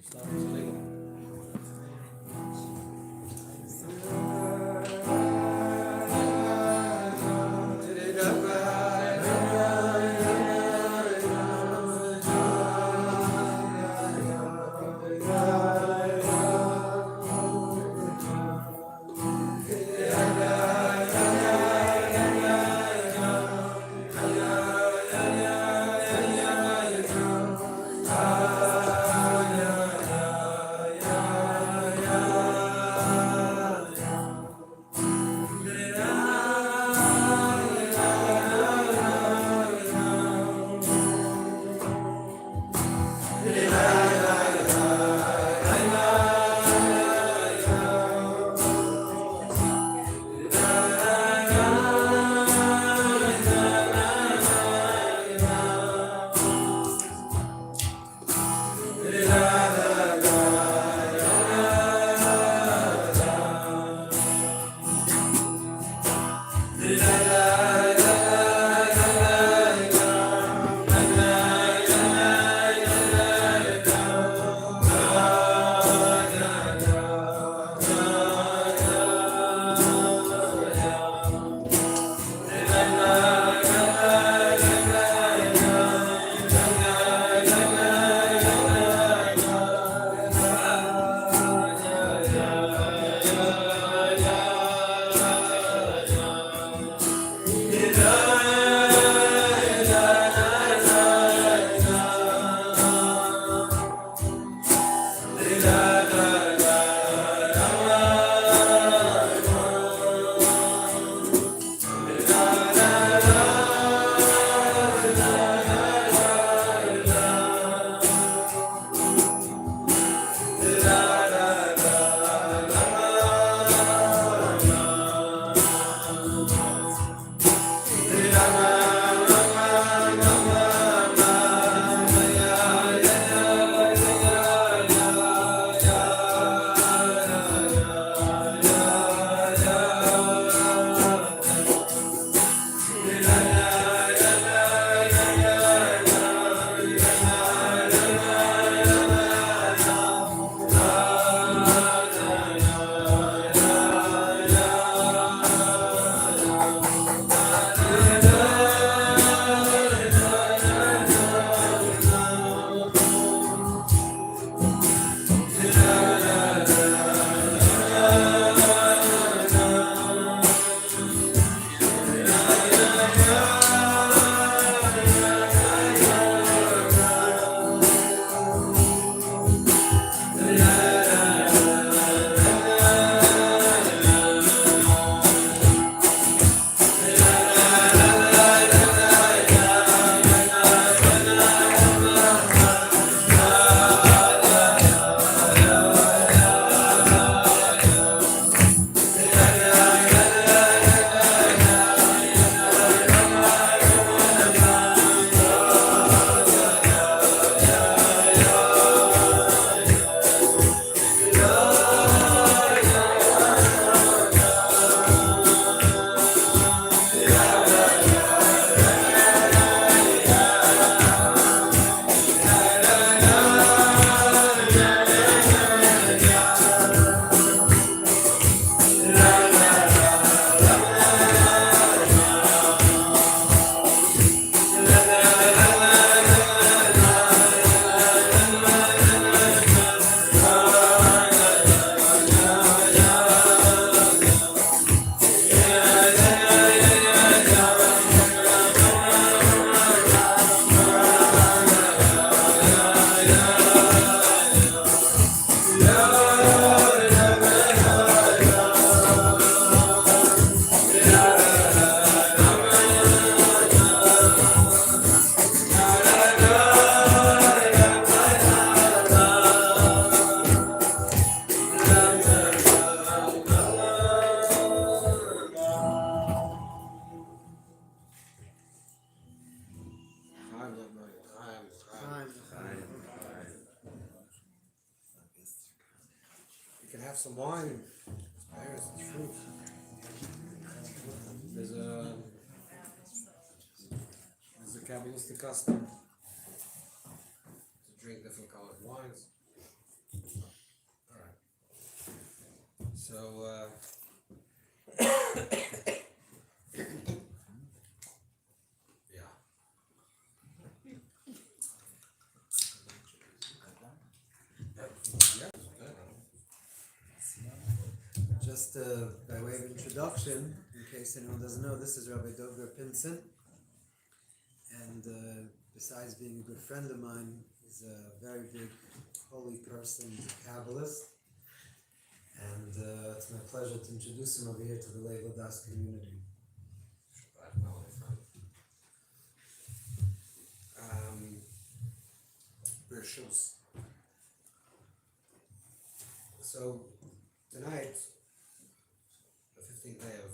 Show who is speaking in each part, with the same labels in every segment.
Speaker 1: Start with the legal. You can have some wine. There's the fruit. There's a Kabbalistic custom to drink different colored wines. So, yeah. Just by way of introduction, in case anyone doesn't know, this is Rabbi Pinson, and besides being a good friend of mine, he's a very big holy person, he's a Kabbalist, and it's my pleasure to introduce him over here to the Leila Das community. Bereshus. So tonight, the 15th day of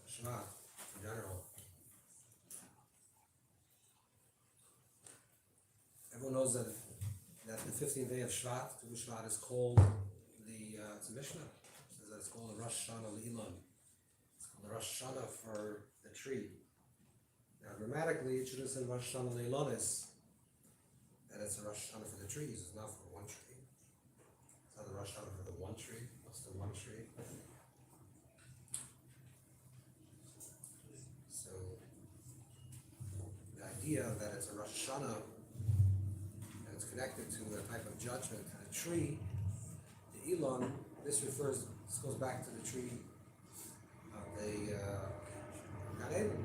Speaker 1: Shvat in general, everyone knows that the 15th day of Shvat, Shvat is called it's a Mishnah. It says that it's called the Rosh Hashanah Le'ilan. It's called the Rosh Hashanah for the tree. Now grammatically, it should have said Rosh Hashanah Le'ilanis, that it's a Rosh Hashanah for the trees. It's not for one tree. It's not the Rosh Hashanah for the one tree. What's the one tree? So the idea that it's a Rosh Hashanah and it's connected to a type of judgment and a tree, the Elon, this goes back to the tree of the Gan Eden.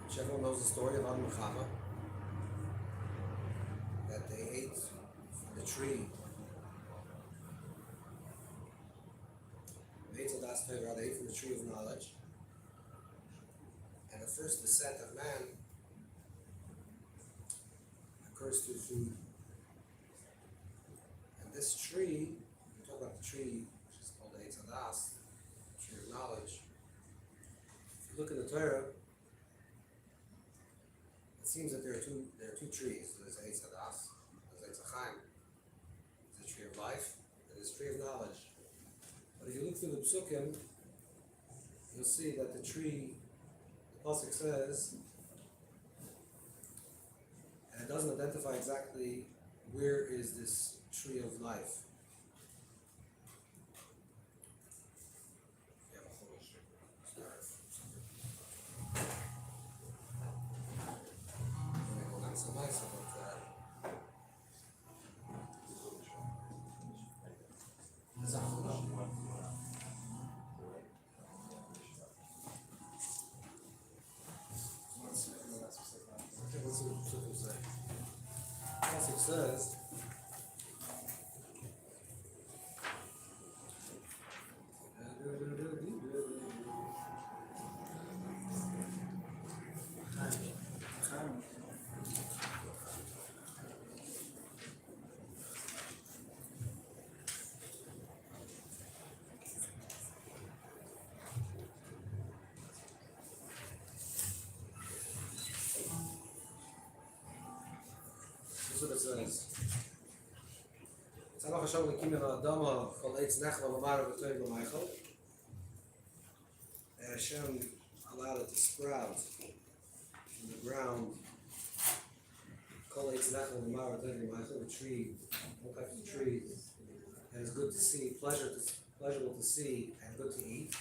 Speaker 1: Which everyone knows the story of Adam and Chava, that they ate from the tree. They ate from the tree of knowledge. And the first descent of man occurs through food. And this tree, we talk about the tree, which is called the Eitz Hadas, the tree of knowledge. If you look in the Torah, it seems that there are two trees. There's Eitz Hadas, there's Eitz Chaim, there's the tree of life, and there's the tree of knowledge. But if you look through the Psukim, you'll see that the tree, the Pasuk says, and it doesn't identify exactly where is this tree of life. It says, this is what it says. Tzalach Hashem l'kimim ha'adama chol eitz nechla v'marav v'toiv v'maychol. And Hashem allowed it to sprout from the ground. Chol eitz nechla v'marav v'toiv v'maychol, the tree, all types of trees. And it's good to see, pleasurable to see, and good to eat.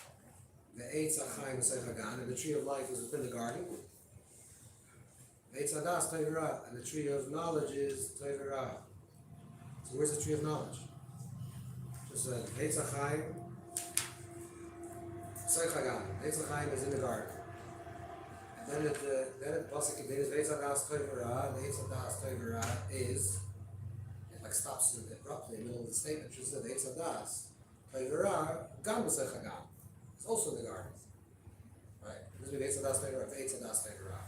Speaker 1: The Eitz Chaim v'seich hagan, and the tree of life is within the garden. Eitz Hadas Toivera, and the tree of knowledge is Toivera. So where's the tree of knowledge? Just said Eitz Chaim, Seich Hagan. Eitz Chaim is in the garden. And then it pasuk continues Eitz Hadas Toivera. The Eitz Hadas Toivera is, it like stops abruptly in the middle of the statement. Just said Eitz Hadas Toivera Gam Seich Hagan. It's also in the garden. Right? This is Eitz Hadas Toivera. Eitz Hadas Toivera.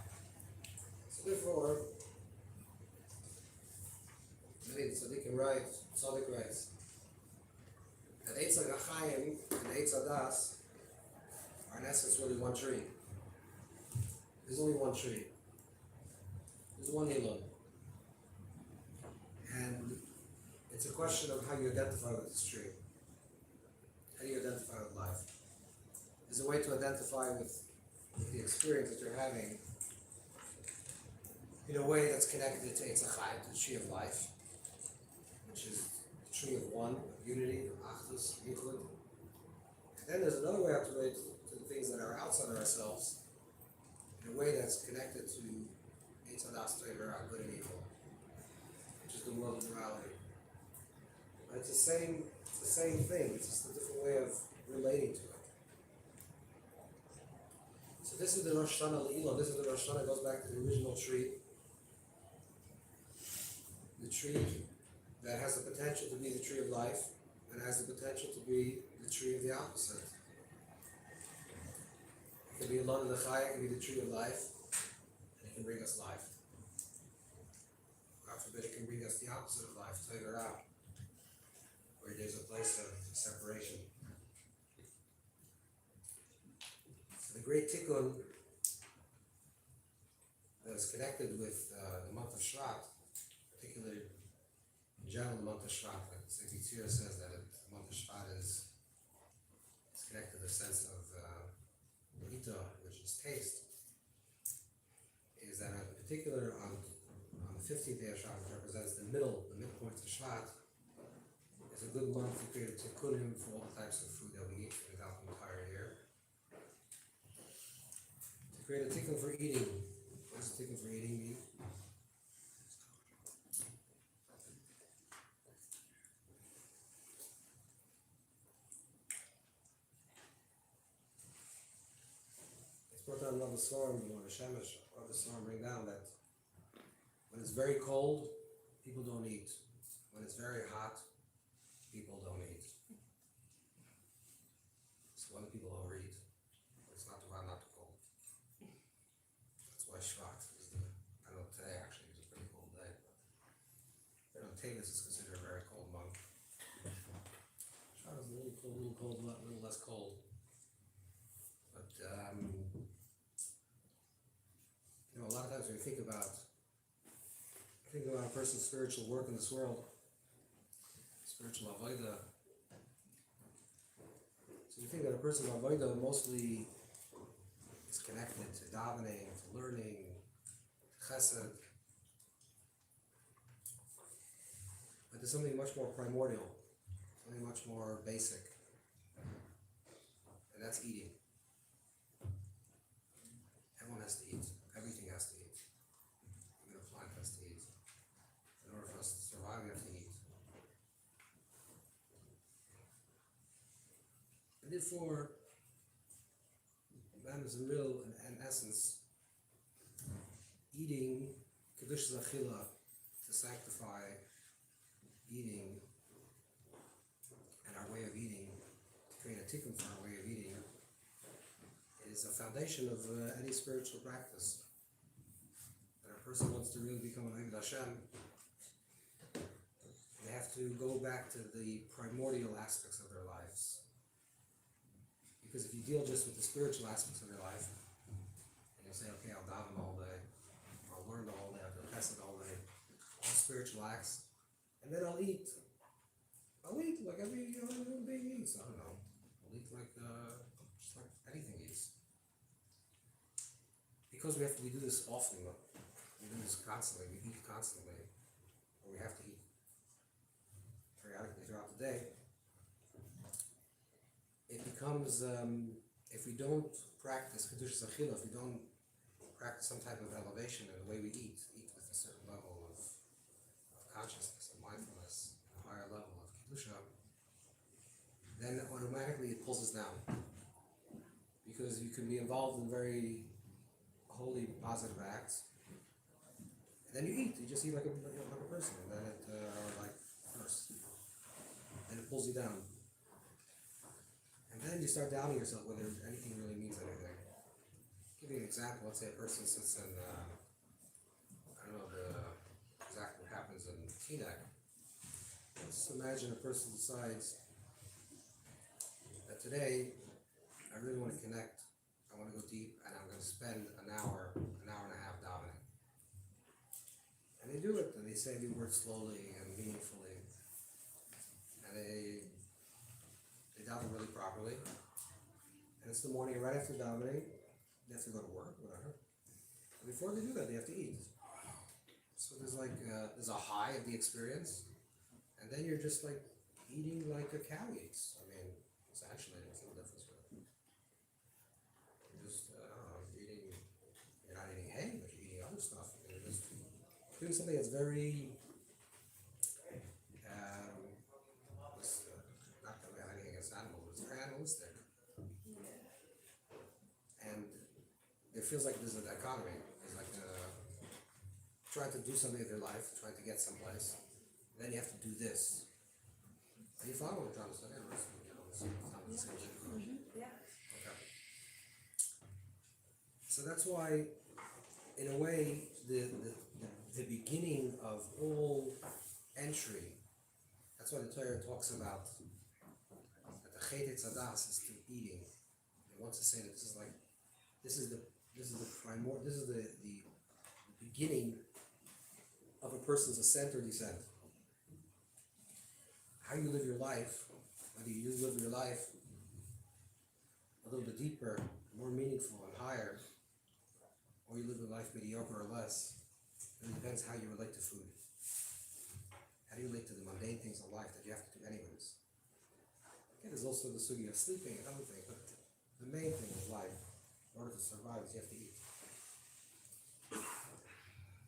Speaker 1: Therefore, many tzaddikim writes that Eitz Chaim and Eitz Hadas are in essence really one tree. There's only one tree. There's one Elon. And it's a question of how you identify with this tree. How do you identify with life? There's a way to identify with the experience that you're having in a way that's connected to Eitz Chaim, to the tree of life, which is the tree of one, of unity, of achdus, yichud. And then there's another way to relate to the things that are outside of ourselves in a way that's connected to Eitz Hadas Torah, good and evil, which is the world of morality. But it's the same thing. It's just a different way of relating to it. So this is the Rosh Hashanah Le'ilon. This is the Rosh Hashanah. Goes back to the original tree. The tree that has the potential to be the tree of life and has the potential to be the tree of the opposite. It can be Elon Lechai, it can be the tree of life, and it can bring us life. God forbid it can bring us the opposite of life, Torah, where there's a place of separation. So the great tikkun that is connected with the month of Shvat, particularly in general the month of Shvat, like Sefer Tzira says that the month of Shvat is connected to the sense of Ita, which is taste, is that in particular on the 15th day of Shvat, which represents the midpoint of Shvat, is a good month to create a tikkunim for all the types of food that we eat throughout the entire year. To create a tikkun for eating. What does a tikkun for eating mean? Brought down another storm, the Shemesh, or the storm bring down that when it's very cold, people don't eat. When it's very hot, people don't eat. So when people overeat, it's not too hot, not too cold. That's why Shvat is I don't know, today actually is a pretty cold day, but Teaneck is considered a very cold month. Shvat is a little less cold. But a lot of times when you think about a person's spiritual work in this world, spiritual avodah. So you think that a person's avodah mostly is connected to davening, to learning, to chesed. But there's something much more primordial, something much more basic, and that's eating. Everyone has to eat. Everything has to eat. Even a plant has to eat. In order for us to survive, we have to eat. And therefore, man is in essence, eating, Kedush Zachila, to sanctify eating, and our way of eating, to create a tikkun for our way of eating, is a foundation of any spiritual practice. That a person wants to really become an Eved Hashem, they have to go back to the primordial aspects of their lives. Because if you deal just with the spiritual aspects of your life, and you say, okay, I'll daven all day, I'll learn the whole day, I'll do chesed all day, all spiritual acts, and then I'll eat. I'll eat like every human being eats. I don't know. I'll eat like just like anything eats. Because we do this often, we do this constantly, we eat constantly, or we have to eat periodically throughout the day, it becomes, if we don't practice Kedush Zachila, if we don't practice some type of elevation in the way we eat with a certain level of consciousness and mindfulness, a higher level of Kedusha, then automatically it pulls us down. Because you can be involved in very holy, positive acts, and then you eat. You just eat like a person, and then it, like first, and it pulls you down. And then you start doubting yourself whether anything really means anything. I'll give you an example. Let's say a person sits in, I don't know exactly what happens in Teaneck. Let's imagine a person decides that today I really want to connect. I want to go deep, and I'm going to spend an hour and a half davening. And they do it, and they say the word slowly and meaningfully, and they daven really properly. And it's the morning right after davening. They have to go to work, whatever. But before they do that, they have to eat. So there's like there's a high of the experience, and and then you're just like eating like a cow eats. I mean, essentially, there's no difference really. You're just, I don't know, you're not eating hay, but you're eating other stuff. You're just doing something that's very, not that we have anything against animals, but it's very animalistic. And it feels like there's a dichotomy. It's like trying to do something in their life, trying to get someplace, and then you have to do this. Are you following what I'm trying to say?
Speaker 2: Yeah.
Speaker 1: Okay. So that's why, in a way, the beginning of all entry, that's why the Torah talks about that the Chet Tzadas is through eating. It wants to say that this is the beginning of a person's ascent or descent. How you live your life, whether you live your life a little bit deeper, more meaningful and higher, or you live a life mediocre or less, it depends how you relate to food. How do you relate to the mundane things of life that you have to do anyways? Okay, there's also the sugi of sleeping and other things, but the main thing in life, in order to survive, is you have to eat.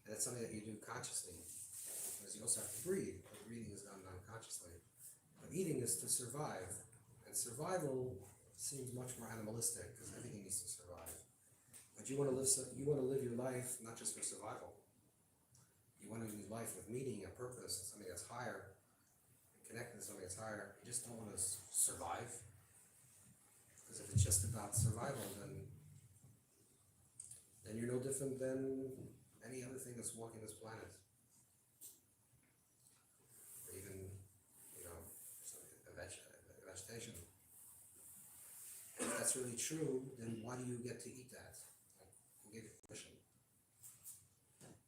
Speaker 1: And it's something that you do consciously, because you also have to breathe, but breathing is done unconsciously. But eating is to survive, and survival seems much more animalistic, because everything needs to survive. But you want to live your life not just for survival. You want to live life with meaning and purpose, and something that's higher, and connected to something that's higher. You just don't want to survive, because if it's just about survival, then you're no different than any other thing that's walking this planet. Or even, vegetation. If that's really true, then why do you get to eat that? Like, who gave you permission?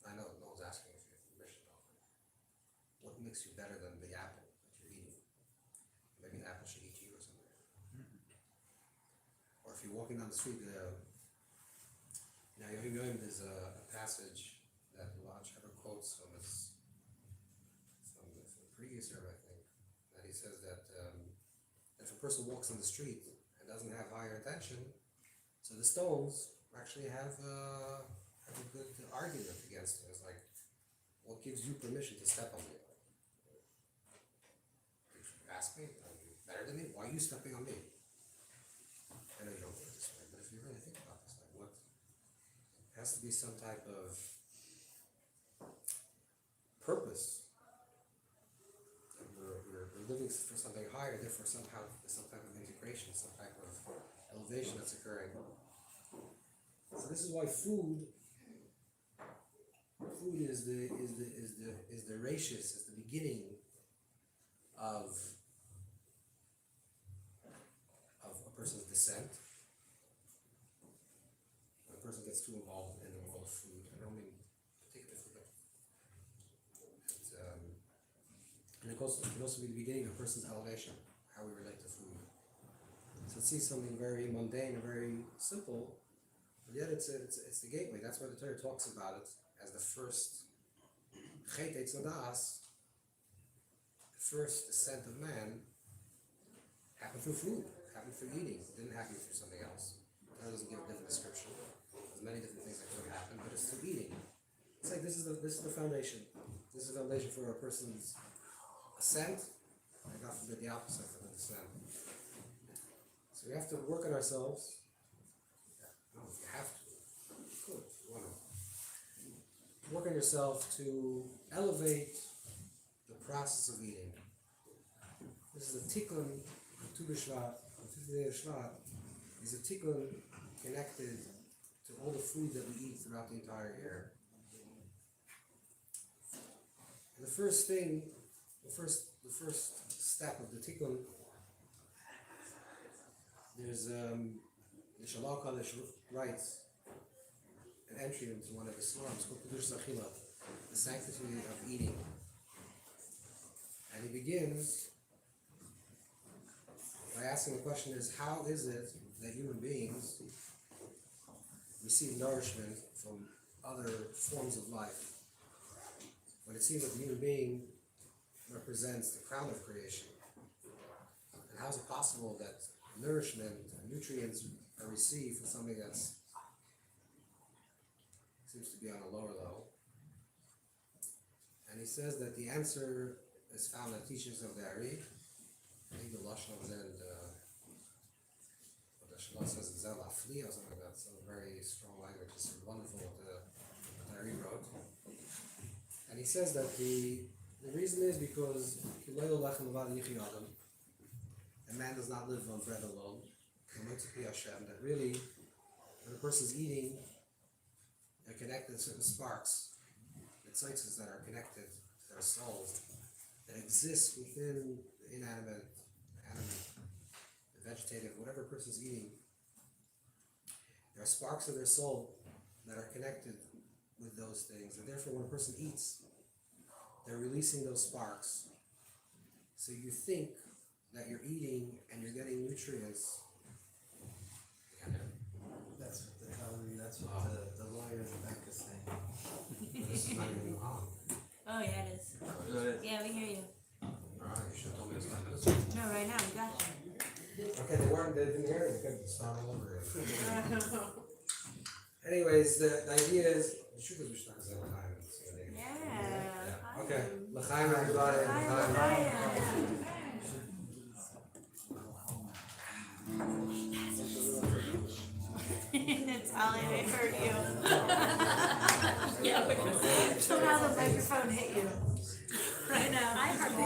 Speaker 1: I know no one's asking if you have permission, though. What makes you better than the apple that you're eating? Maybe the apple should eat you or something. Or if you're walking down the street, now there's a passage that Lodge ever quotes from the previous year, I think, that he says that if a person walks on the street and doesn't have higher intention, so the stones actually have a good argument against it. It's like, what gives you permission to step on me? You ask me, are you better than me? Why are you stepping on me? I know you don't think it this way, but if you really think about this, like, what has to be some type of purpose. We're living for something higher, therefore somehow there's some type of integration, some type of elevation that's occurring. So this is why food is the ratius, is the beginning of a person's descent. When a person gets too involved in the world of food, I don't mean particularly food, and it can also be the beginning of a person's elevation, how we relate to food. So it sees something very mundane and very simple, but yet it's the gateway. That's why the Torah talks about it as the first Chet Tzadas, the first ascent of man, happened through food, happened through eating. It didn't happen through something else. The Torah doesn't give a different description. There's many different things that could have happened, but it's through eating. It's like this is the foundation. This is the foundation for a person's ascent, and God forbid the opposite for the descent. So we have to work on ourselves. No, if you have to. Good. You want to work on yourself to elevate the process of eating. This is a tikkun of Tu B'Shvat, the 50th day of Shvat, is a tikkun connected to all the food that we eat throughout the entire year. And the first step of the tikkun, there's the Shalal Kadosh writes an entry into one of his slums called Kedushas Achila, the sanctity of eating. And he begins by asking the question is, how is it that human beings receive nourishment from other forms of life? When it seems that the human being represents the crown of creation. And how is it possible that nourishment and nutrients are received from something that seems to be on a lower level? And he says that the answer is found in the teachings of the Ari. I think the Lashon of Zen, what the Shabbat says, Zel Afli, or something like that. So very strong language. It's wonderful what the Ari wrote. And he says that the reason is because a man does not live on bread alone. That really, when a person's eating, they're connected to certain sparks, the tzitzis that are connected to their souls, that exist within the inanimate, animate, the vegetative, whatever a person's eating. There are sparks of their soul that are connected with those things, and therefore when a person eats, they're releasing those sparks. So you think that you're eating and you're getting nutrients.
Speaker 2: That's what the calorie, that's what the lawyer in the back is saying.
Speaker 1: This is not even on.
Speaker 3: Oh yeah, it is. Yeah, we hear you.
Speaker 1: Alright, you should have told me it's 5 minutes.
Speaker 3: No, right now we got you.
Speaker 1: Okay, they didn't hear it, they could start all over again. Anyways, the idea is, the truth is we should talk about L'chaim.
Speaker 3: Yeah.
Speaker 1: Okay, L'chaim everybody, L'chaim.
Speaker 3: That's all I heard you. Yeah, because somehow the microphone hit you. Right now. I hardly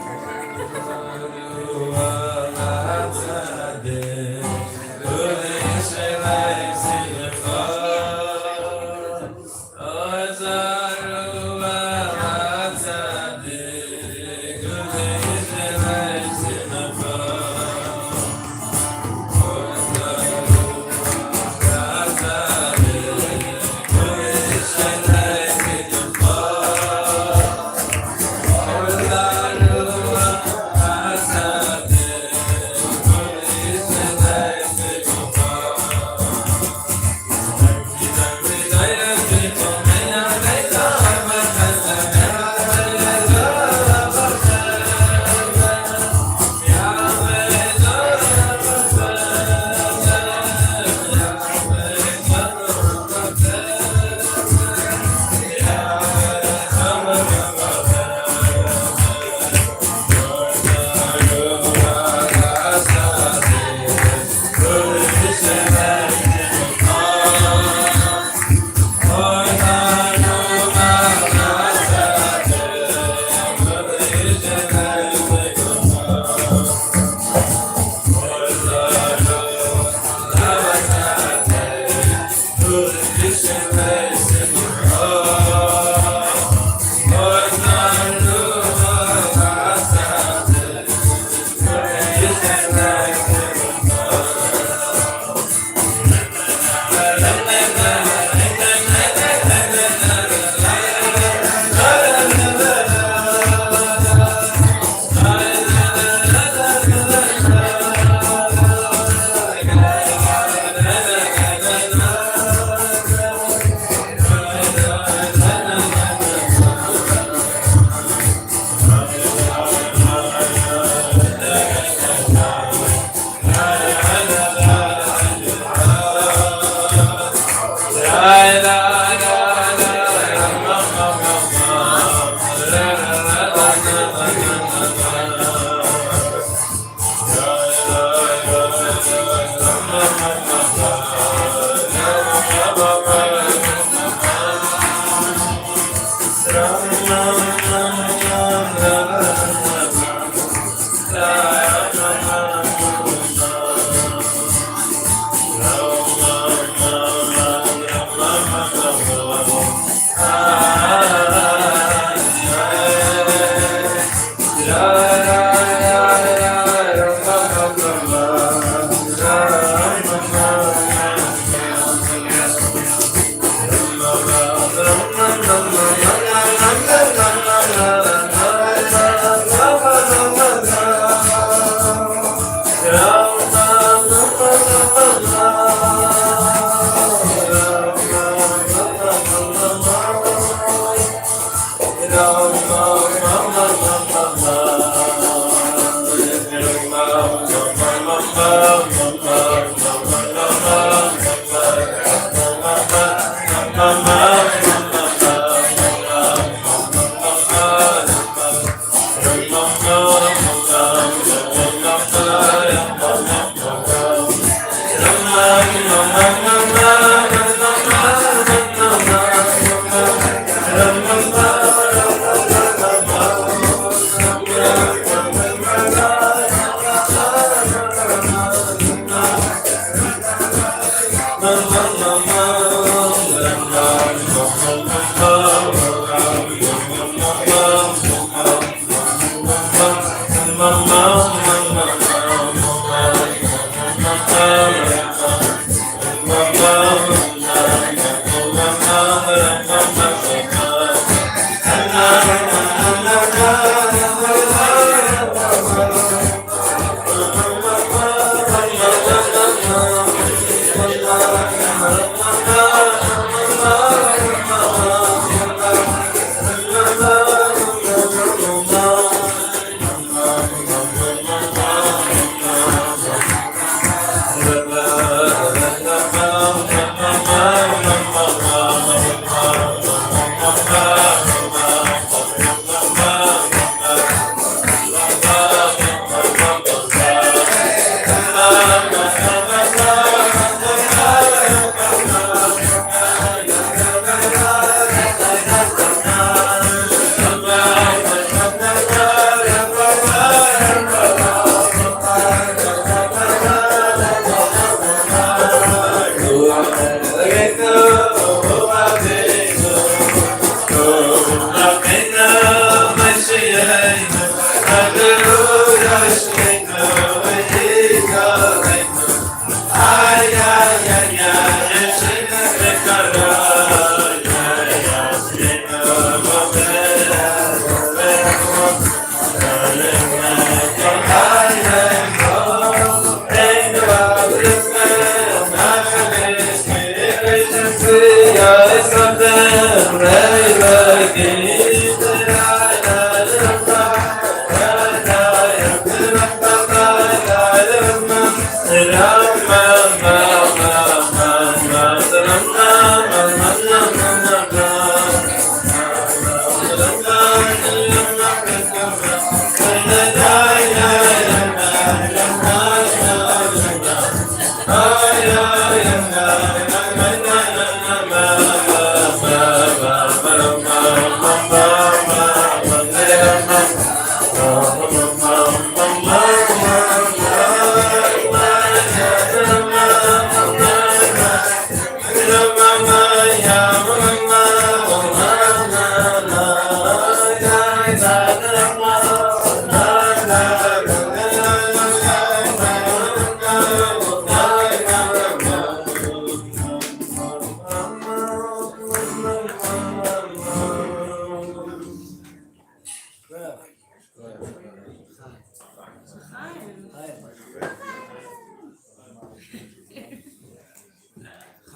Speaker 4: Oh,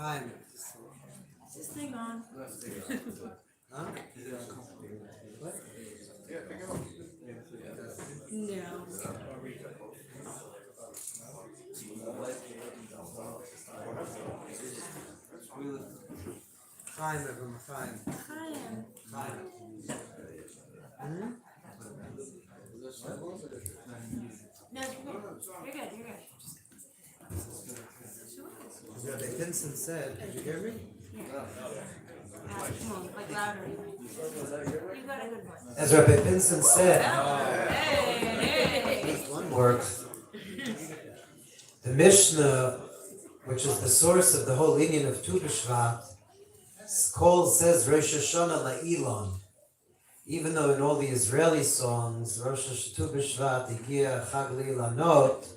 Speaker 2: Chaim.
Speaker 3: Is this thing on?
Speaker 2: Huh? What?
Speaker 3: No.
Speaker 2: Chaim, everyone, Chaim.
Speaker 3: Chaim.
Speaker 2: Chaim.
Speaker 3: No, you're good. You're good.
Speaker 2: As Rabbi Pinson said, did you hear me?
Speaker 3: Come on, like louder. You got a good voice.
Speaker 2: As Rabbi Pinson said,
Speaker 3: Hey.
Speaker 2: one works. The Mishnah, which is the source of the whole union of Tu B'Shvat, says Rosh Hashanah La'ilon. Even though in all the Israeli songs, Rosh Hashanah Tu B'Shvat, Igia Chag Le'ilanot,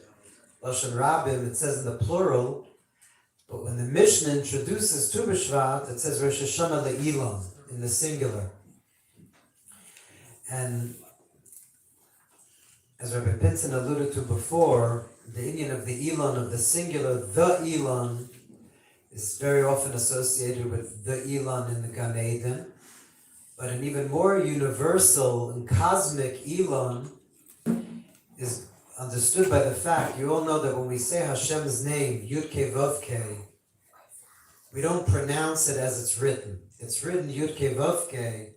Speaker 2: Lashon Rabim, it says in the plural, but when the Mishnah introduces Tu B'Shvat, it says Rosh Hashanah La'ilon, in the singular. And as Rabbi Pinson alluded to before, the Indian of the Elon, of the singular, the Elon, is very often associated with the Elon in the Gan Eden. But an even more universal and cosmic Elon is understood by the fact, you all know that when we say Hashem's name, Yud Kei Vav Kei, we don't pronounce it as it's written. It's written Yud-Kei Vav-Kei,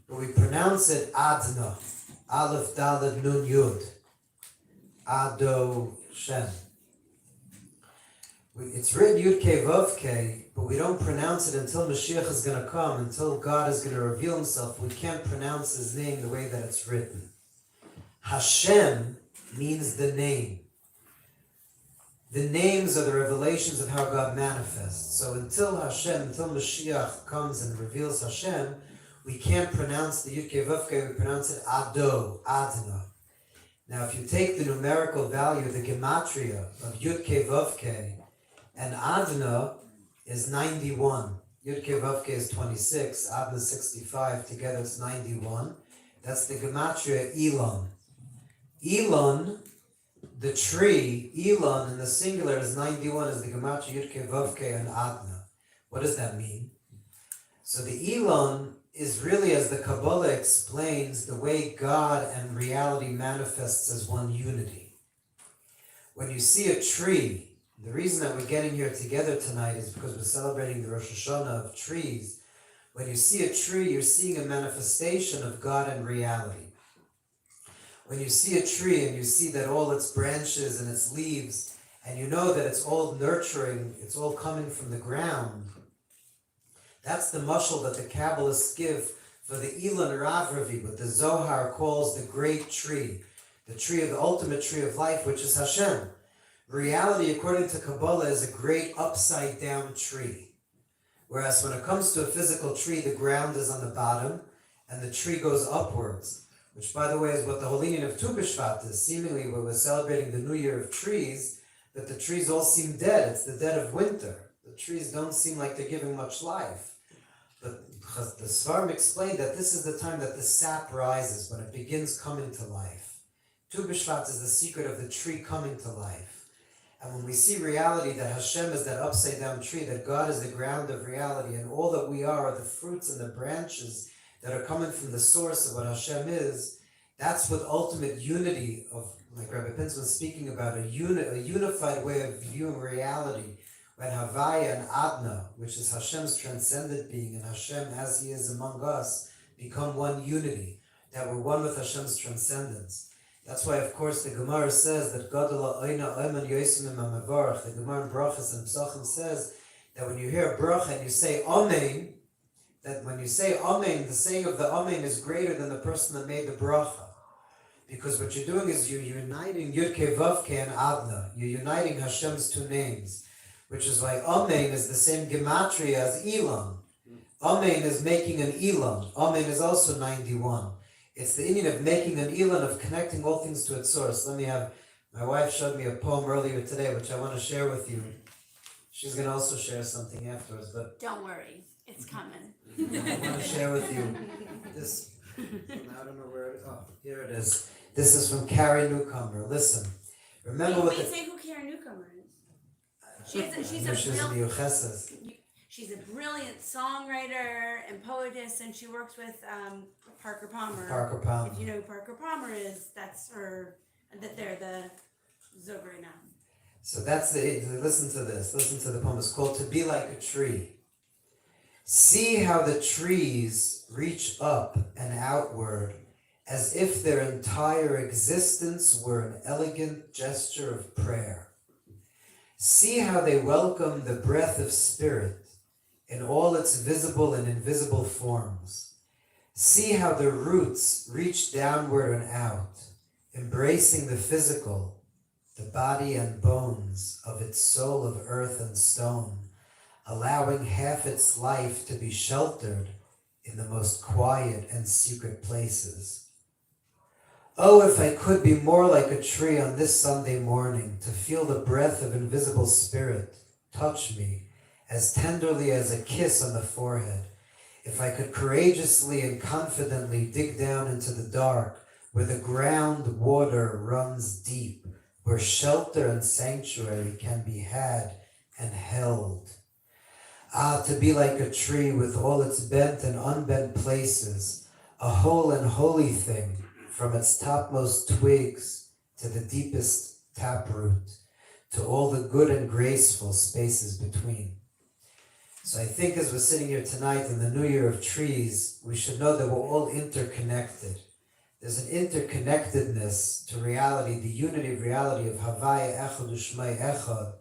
Speaker 2: but we pronounce it Adna, Aleph Daled Nun Yud, Ado Shem. It's written Yud-Kei Vav-Kei, but we don't pronounce it until Mashiach is going to come, until God is going to reveal himself. We can't pronounce his name the way that it's written. Hashem means the name. The names are the revelations of how God manifests. So until Mashiach comes and reveals Hashem, we can't pronounce the Yud-Kei Vav-Kei, we pronounce it Ado, Adna. Now if you take the numerical value, the gematria of Yud-Kei Vav-Kei, and Adna is 91. Yud-Kei Vav-Kei is 26, Adna 65, together it's 91. That's the gematria Elon. Elon, the tree, Elon in the singular is 91, is the gematria Yud-Kei Vav-Kei and Adna. What does that mean? So the Elon is really, as the Kabbalah explains, the way God and reality manifests as one unity. When you see a tree, the reason that we're getting here together tonight is because we're celebrating the Rosh Hashanah of trees. When you see a tree, you're seeing a manifestation of God and reality. When you see a tree and you see that all its branches and its leaves, and you know that it's all nurturing, it's all coming from the ground, that's the mashal that the Kabbalists give for the Ilan Ravravi, what the Zohar calls the great tree, the tree of the ultimate tree of life, which is Hashem. Reality, according to Kabbalah, is a great upside-down tree. Whereas when it comes to a physical tree, the ground is on the bottom, and the tree goes upwards, which, by the way, is what the whole union of Tu B'Shvat is. Seemingly, when we're celebrating the New Year of trees, that the trees all seem dead. It's the dead of winter. The trees don't seem like they're giving much life. But the Svarim explained that this is the time that the sap rises, when it begins coming to life. Tu B'Shvat is the secret of the tree coming to life. And when we see reality, that Hashem is that upside-down tree, that God is the ground of reality, and all that we are the fruits and the branches that are coming from the source of what Hashem is, that's what ultimate unity of, like Rabbi Pinson was speaking about, a unified way of viewing reality, when Havaya and Adna, which is Hashem's transcendent being, and Hashem as he is among us, become one unity, that we're one with Hashem's transcendence. That's why, of course, the Gemara says that Gadol Oina Oiman Yosimim HaMavarach, the Gemara in Brachas and Psachim says that when you hear a bracha and you say Amen, that when you say Amen, the saying of the Amen is greater than the person that made the bracha. Because what you're doing is you're uniting Yud-Kei Vav-Kei and Adna. You're uniting Hashem's two names, which is why Amen is the same gematria as Elam. Amen is making an Elam. Amen is also 91. It's the Indian of making an Elan, of connecting all things to its source. My wife showed me a poem earlier today, which I want to share with you. She's going to also share something afterwards, but...
Speaker 3: Don't worry, it's coming.
Speaker 2: I want to share with you this. I don't know where it is. Oh, here it is. This is from Carrie Newcomer. Listen. Remember what
Speaker 3: say who Carrie Newcomer is. She's a brilliant songwriter and poetess, and she works with Parker Palmer. If you know who Parker Palmer is, that's her. That they're the Zohar now.
Speaker 2: So that's listen to this. Listen to the poem. It's called "To Be Like a Tree." See how the trees reach up and outward, as if their entire existence were an elegant gesture of prayer. See how they welcome the breath of spirit in all its visible and invisible forms. See how the roots reach downward and out, embracing the physical, the body and bones of its soul of earth and stone, allowing half its life to be sheltered in the most quiet and secret places. Oh, if I could be more like a tree on this Sunday morning, to feel the breath of invisible spirit touch me as tenderly as a kiss on the forehead. If I could courageously and confidently dig down into the dark, where the ground water runs deep, where shelter and sanctuary can be had and held. Ah, to be like a tree with all its bent and unbent places, a whole and holy thing, from its topmost twigs to the deepest taproot, to all the good and graceful spaces between. So I think as we're sitting here tonight in the New Year of Trees, we should know that we're all interconnected. There's an interconnectedness to reality, the unity of reality of Havaya Echad U'Shmei Echad,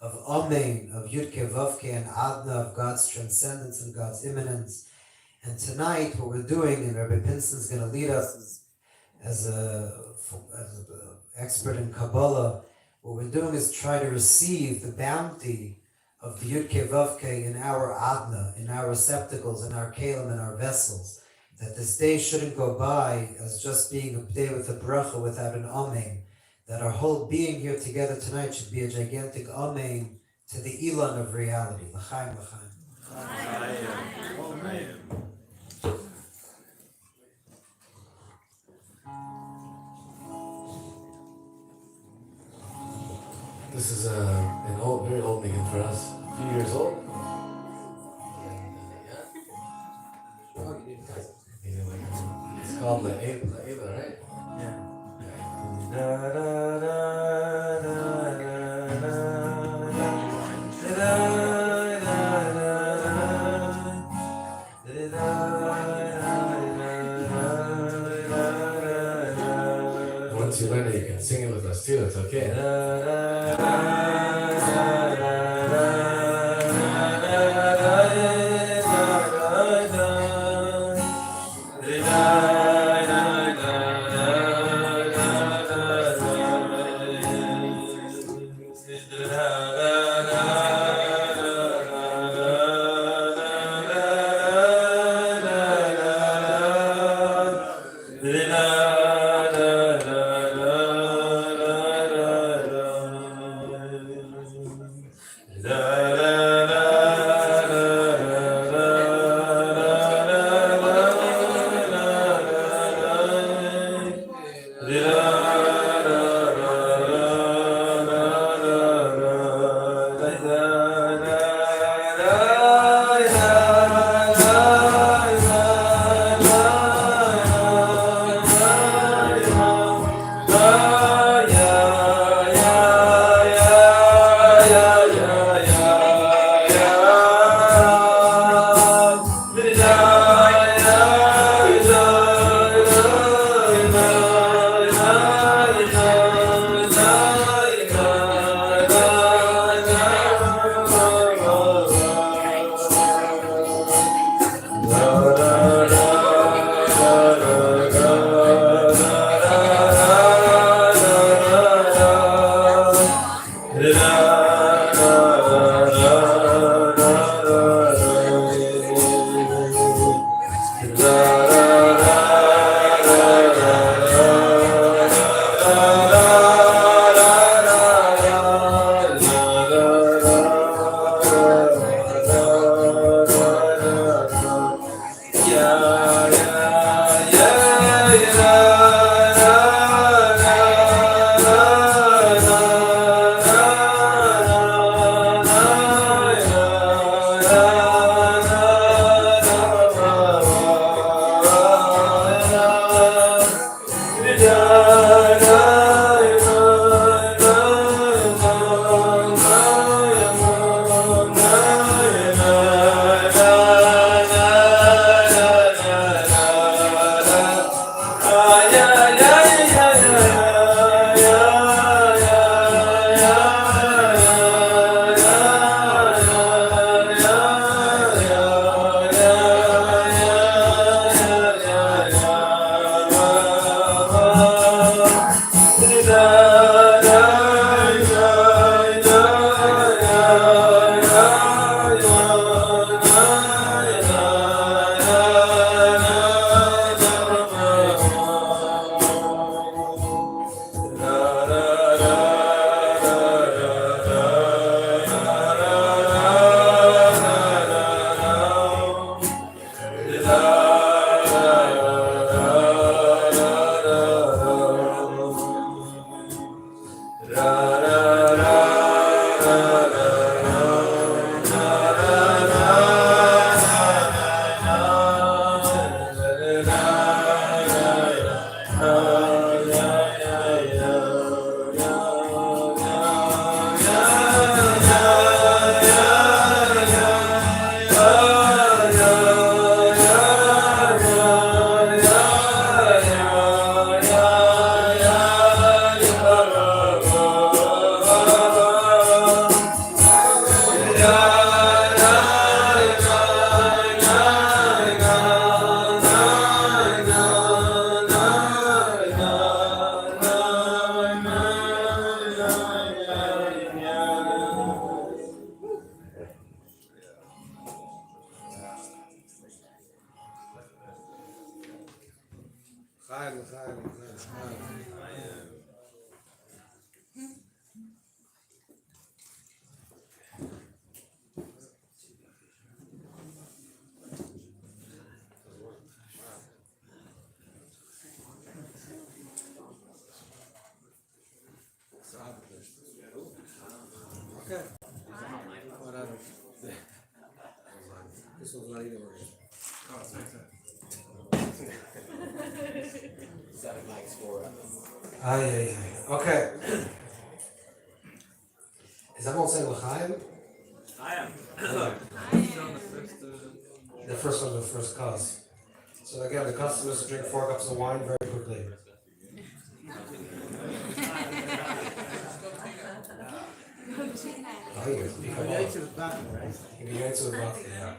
Speaker 2: of Amen, of Yudke Vavke and Adna, of God's transcendence and God's immanence. And tonight what we're doing, and Rabbi Pinson's going to lead us as an expert in Kabbalah, what we're doing is try to receive the bounty of the Yudke Vavke in our Adna, in our receptacles, in our kalim, in our vessels. That this day shouldn't go by as just being a day with a bracha without an amen. That our whole being here together tonight should be a gigantic amen to the Ilan of reality. L'chaim, l'chaim.
Speaker 4: This is an old, very old niggun for us. A few years old. It's called La Ela, right?
Speaker 2: Yeah.
Speaker 4: Once you learn it, you can sing it with us too. It's okay.
Speaker 1: L'chaim, l'chaim, l'chaim. Okay. Whatever. This one's not either word.
Speaker 5: Oh, it's nice.
Speaker 1: Okay. Is everyone saying l'chaim?
Speaker 5: I am.
Speaker 1: The first one, the first cause. So again, the customers drink 4 cups of wine very quickly. Oh, yes, become all. You can get to the bottom, yeah.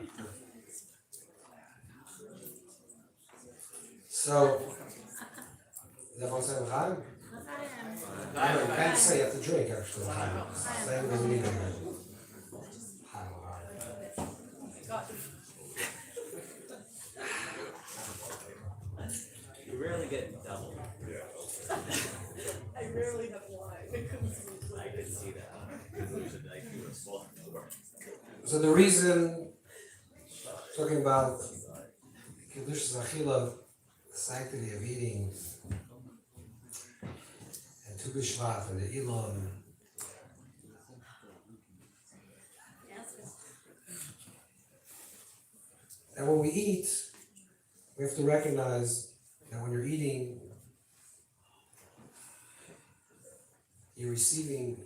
Speaker 1: So, is everyone saying l'chaim? No, you can't say you have to drink actually l'chaim. Saying doesn't mean anything.
Speaker 5: You rarely get double.
Speaker 6: I rarely have wine.
Speaker 5: I can see that. Usually I do a small pour.
Speaker 1: So the reason, talking about Kiddush Zachila, the sanctity of eating, and Tu B'Shvat and the Elon, and when we eat, we have to recognize that when you're eating, you're receiving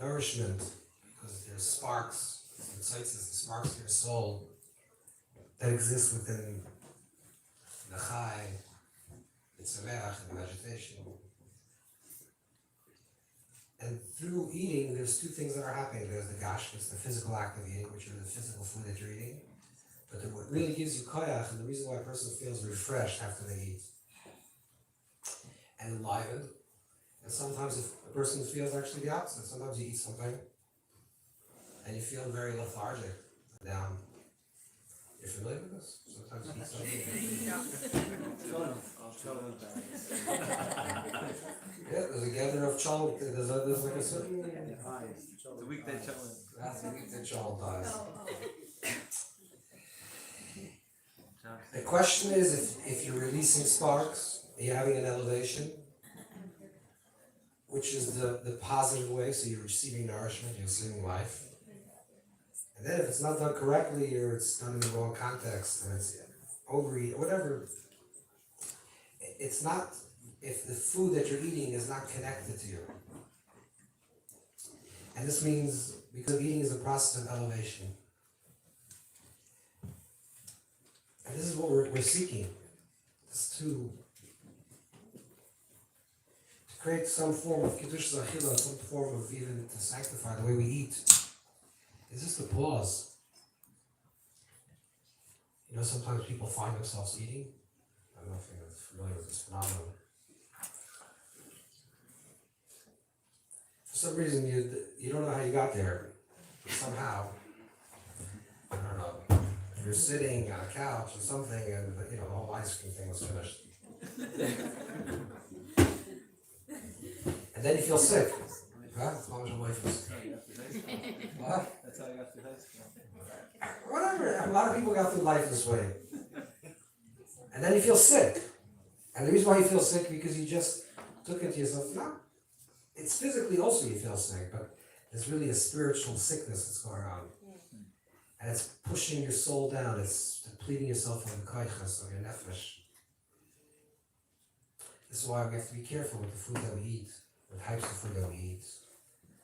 Speaker 1: nourishment because there's sparks, incites the sparks of your soul that exist within the chai, the tzavech, and the vegetation. And through eating, there's 2 things that are happening. There's the gashmis, the physical act of eating, which are the physical food that you're eating. But what really gives you koyach, and the reason why a person feels refreshed after they eat and enlivened, and sometimes if a person feels actually the opposite, sometimes you eat something and you feel very lethargic, down. You're familiar with this? Sometimes you eat something. Yeah, there's a gathering of child, there's like a certain...
Speaker 5: The weekday challenge.
Speaker 1: That's the weekday child dies. The question is if you're releasing sparks, you're having an elevation, which is the positive way, so you're receiving nourishment, you're receiving life. And then if it's not done correctly, or it's done in the wrong context, and it's overeat, whatever, it's not, if the food that you're eating is not connected to you. And this means, because eating is a process of elevation. And this is what we're seeking, is to create some form of kiddush zachila, some form of even to sanctify the way we eat. Is just a pause. You know, sometimes people find themselves eating. I don't know if you're familiar with this phenomenon. For some reason, you don't know how you got there. But somehow, I don't know. You're sitting on a couch or something, and the whole ice cream thing was finished. And then you feel sick. Huh? Mom's away from sick. What?
Speaker 5: That's how I got through high school.
Speaker 1: Whatever. A lot of people got through life this way. And then you feel sick. And the reason why you feel sick because you just took it to yourself. No. It's physically also you feel sick, but there's really a spiritual sickness that's going on. And it's pushing your soul down. It's depleting yourself of the kaichas, of your nefesh. This is why we have to be careful with the food that we eat, the types of food that we eat,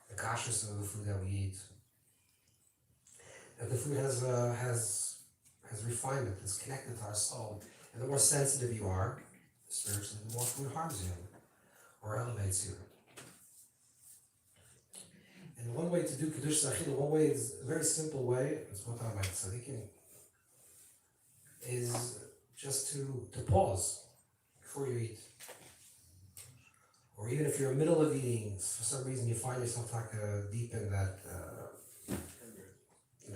Speaker 1: the kashrus of the food that we eat. That the food has refinement, it's connected to our soul. And the more sensitive you are, spiritually, the more food harms you or elevates you. And one way to do Kiddush Zachila, one way is a very simple way, it's what I'm like tzaddikim, is just to pause before you eat. Or even if you're in the middle of eating, for some reason you find yourself like deep in that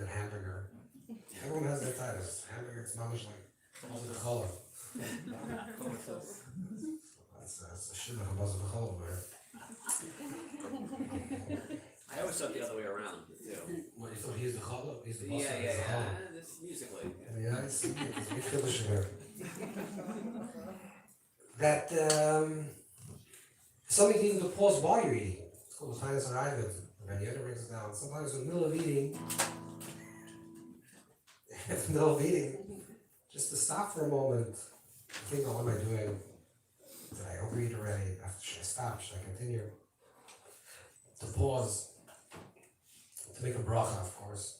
Speaker 1: hamburger. Everyone has their titles. Hamburger, it's mamish like all the color. That's a shit of a buzz of a hole, man.
Speaker 5: I always thought the other way around, too.
Speaker 1: What, you thought he's the challah? He's the boss?
Speaker 5: Yeah,
Speaker 1: he's the challah.
Speaker 5: this musically.
Speaker 1: Yeah, it's big finish here. That, something even to pause while you're eating. It's called the finance and Ivan. And the other brings it down. Sometimes in the middle of eating, just to stop for a moment, think, oh, what am I doing? Did I overeat already? Should I stop? Should I continue? To pause, to make a bracha, of course.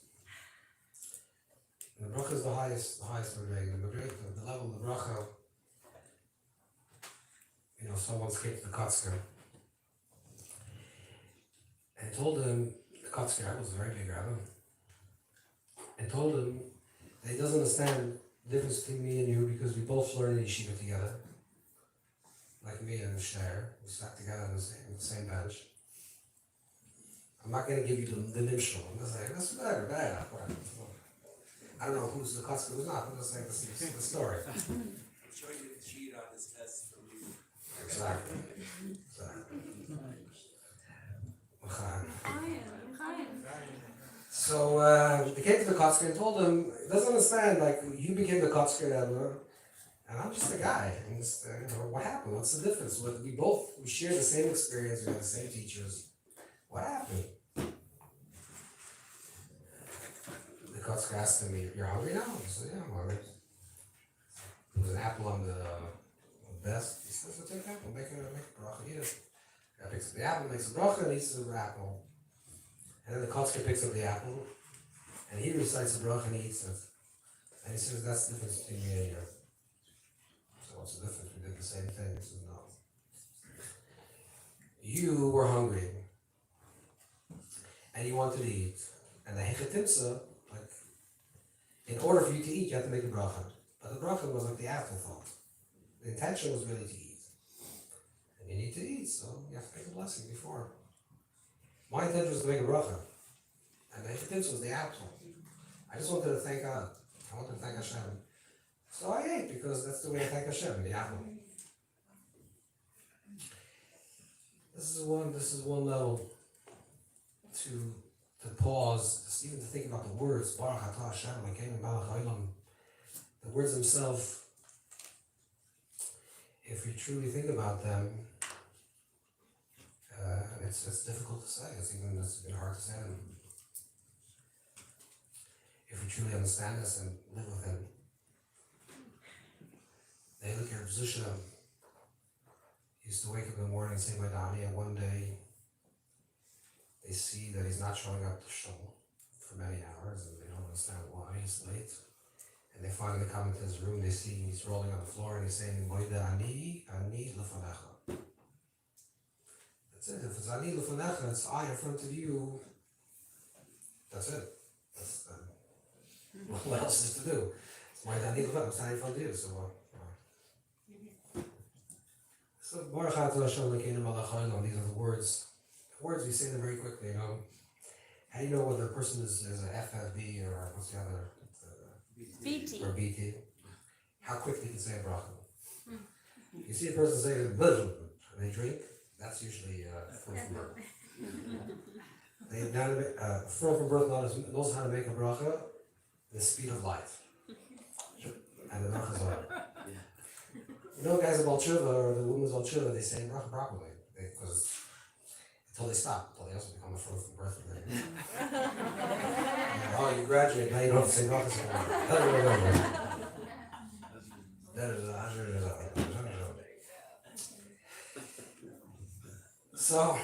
Speaker 1: And the bracha is the highest madrega. The level of the bracha, someone came to the Kotzker and told him, the Kotzker was a very big rabbi, and told him that he doesn't understand the difference between me and you because we both learned in yeshiva together. Like me and Shner, we sat together on the same bench. I'm not going to give you the nimshal. I'm just saying, that's better. I don't know who's the customer, who's not. I'm just saying the story.
Speaker 6: I'm sure you didn't cheat on his test from you.
Speaker 1: Exactly. So they came to the Kotzker and told him, he doesn't understand, like, you became the Kotzker and I'm just a guy. And just, what happened? What's the difference? We share the same experience, we have the same teachers. What happened? The Kotzker asked him, you're hungry now? He said, yeah, I'm hungry. There was an apple on the desk. He says, well, take the apple, make a bracha, eat it. Guy picks up the apple, makes a bracha, and eats the apple. And then the Kotzker picks up the apple, and he recites the bracha and he eats it. And he says, that's the difference between me and you. So what's the difference? We did the same thing. He says, no. You were hungry, and you wanted to eat. And the hechetimsa, like, in order for you to eat, you have to make a bracha. But the bracha was like the afterthought. The intention was really to eat. And you need to eat, so you have to make a blessing before. My intention was to make a bracha. And the hechetimsa was the afterthought. I just wanted to thank God. I wanted to thank Hashem. So I ate, because that's the way I thank Hashem, the apple. This is one level to pause, just even to think about the words, Baruch Atah Hashem, Elokeinu Melech Haolam. The words themselves, if we truly think about them, it's difficult to say. It's even hard to say them. If we truly understand this and live with Him. They look at Zusha. Used to wake up in the morning and say my Dani, and one day they see that he's not showing up to shul for many hours, and they don't understand why he's late. And they finally come into his room, they see he's rolling on the floor, and he's saying, Moida ani lefanecha. That's it. If it's ani lefanecha, it's I in front of you. That's it. What else is to do? It's Moida ani lefanecha, I'm standing in front of you, so what? So Baruch Atah Hashem Elokeinu Melech Haolam, these are the words. The words, we say them very quickly, How do you know whether a person is an FFB or what's the other?
Speaker 3: BT.
Speaker 1: Or BT. How quickly you can say a bracha. You see a person say and they drink, that's usually from birth. They from birth knows how to make a bracha the speed of light. And the bracha is on. Guys of Balchuva or the women's Balchuva, they say bracha properly. Because until they stop, until they also become a from birth. Oh, you graduate, now you don't have to say bracha So,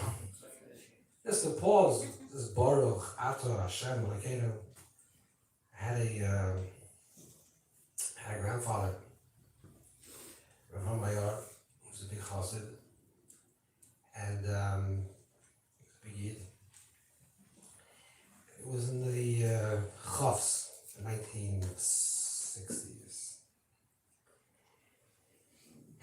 Speaker 1: just to pause, this Baruch Atah Hashem Elokeinu had a grandfather, Rav Mayor, who was a big chassid, and a big yid. It was in the Chofs, the 1960s.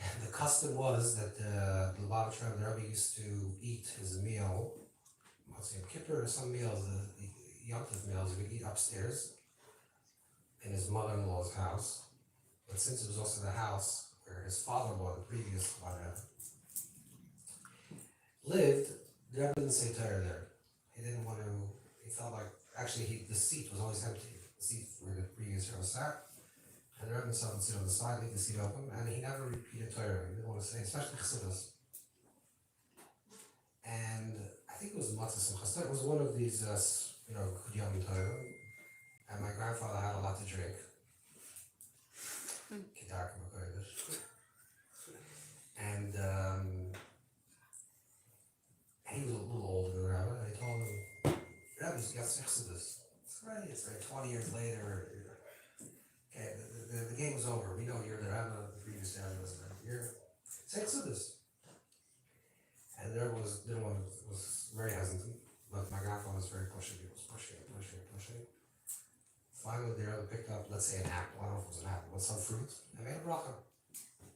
Speaker 1: And the custom was that the Lubavitcher of the Rebbe used to eat his meal, Motzei Kippur or some meals, the Yom Tov meals, he would eat upstairs in his mother-in-law's house, but since it was also the house where his father-in-law, the previous Rebbe, lived, the Rebbe didn't say Torah there. He didn't want to, he felt like, actually the seat was always empty. The seat where the previous Rebbe sat. And the Rebbe himself would sit on the side, leave the seat open, and he never repeated Torah. He didn't want to say, especially Chassidus. And I think it was Matzah Simchas Torah. It was one of these, Kudyam Torah. And my grandfather had a lot to drink. Kedarka Makodesh. And he was a little older than the Rebbe, and he told him, Rebbe, you got Chassidus. It's right, 20 years later. Okay, the game was over. We know you're the Rebbe, the previous Rebbe was there. You're Chassidus. And there was very hesitant, but my grandfather was very pushing. He was pushing. Finally, the Rebbe picked up, let's say, an apple. I don't know if it was an apple, but some fruit, and made a bracha.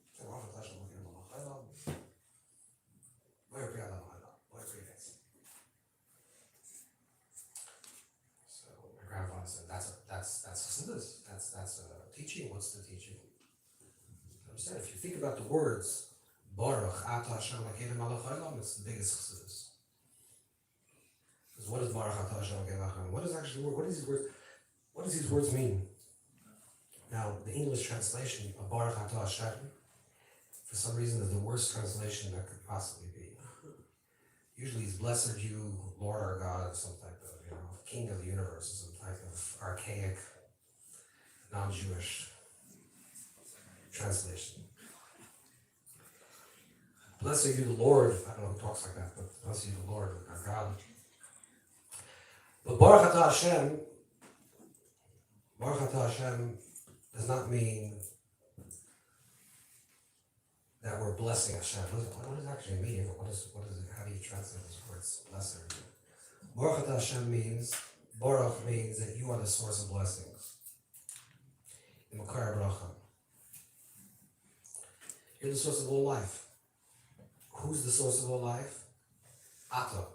Speaker 1: So my grandfather said, "That's Chassidus. That's a teaching. What's the teaching?" I'm saying, if you think about the words, Baruch Ata Hashem Elokeinu Melech Haolam, it's the biggest Chassidus. Because what is Baruch Ata Hashem Elokeinu Melech Haolam? What is actually the word? What does these words mean? Now, the English translation of Baruch Ata Hashem, for some reason, is the worst translation that could possibly be. Usually, it's blessed are you, Lord our God, some type of, King of the universe, some type of archaic, non-Jewish translation. Blessed are you, the Lord. I don't know who talks like that, but blessed are you, the Lord, our God. But Baruch Ata Hashem does not mean that we're blessing Hashem. What does it actually mean? What is it? How do you translate those words? Blessed are you. Baruch Ata Hashem means that you are the source of blessings. In Makar Bracha. You're the source of all life. Who's the source of all life? Ata.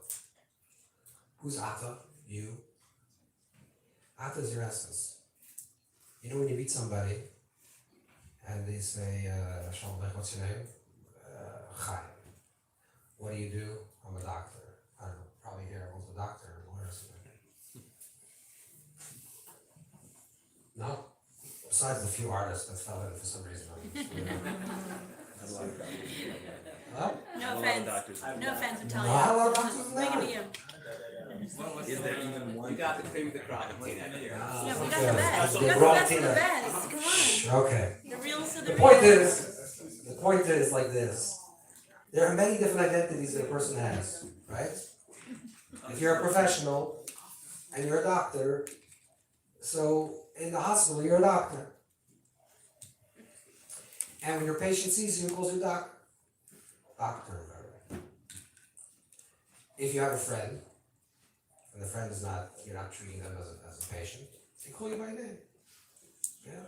Speaker 1: Who's Ata? You. Ata is your essence. When you meet somebody and they say, Shalom Aleichem, what's your name? Chaim. What do? I'm a doctor. I don't know, probably here everyone's a doctor or a lawyer or something. No? Besides the few artists that fell in for some reason. Huh?
Speaker 3: No offense. No offense, I'm telling
Speaker 1: No, I love
Speaker 3: you.
Speaker 1: doctors
Speaker 3: Big
Speaker 1: now.
Speaker 3: to you.
Speaker 5: Is there even one? You got the cream of the crop in Teaneck here.
Speaker 3: Yeah, we got the best. We
Speaker 1: The
Speaker 3: got the
Speaker 1: raw
Speaker 3: best of the
Speaker 1: Teaneck.
Speaker 3: best. Come on.
Speaker 1: Okay.
Speaker 3: The reals of
Speaker 1: The
Speaker 3: the
Speaker 1: point is like this. There are many different identities that a person has, right? If you're a professional and you're a doctor, so in the hospital you're a doctor. And when your patient sees you, he calls you doctor. If you have a friend, and the friend is not, you're not treating them as a patient, they call you by name. Yeah.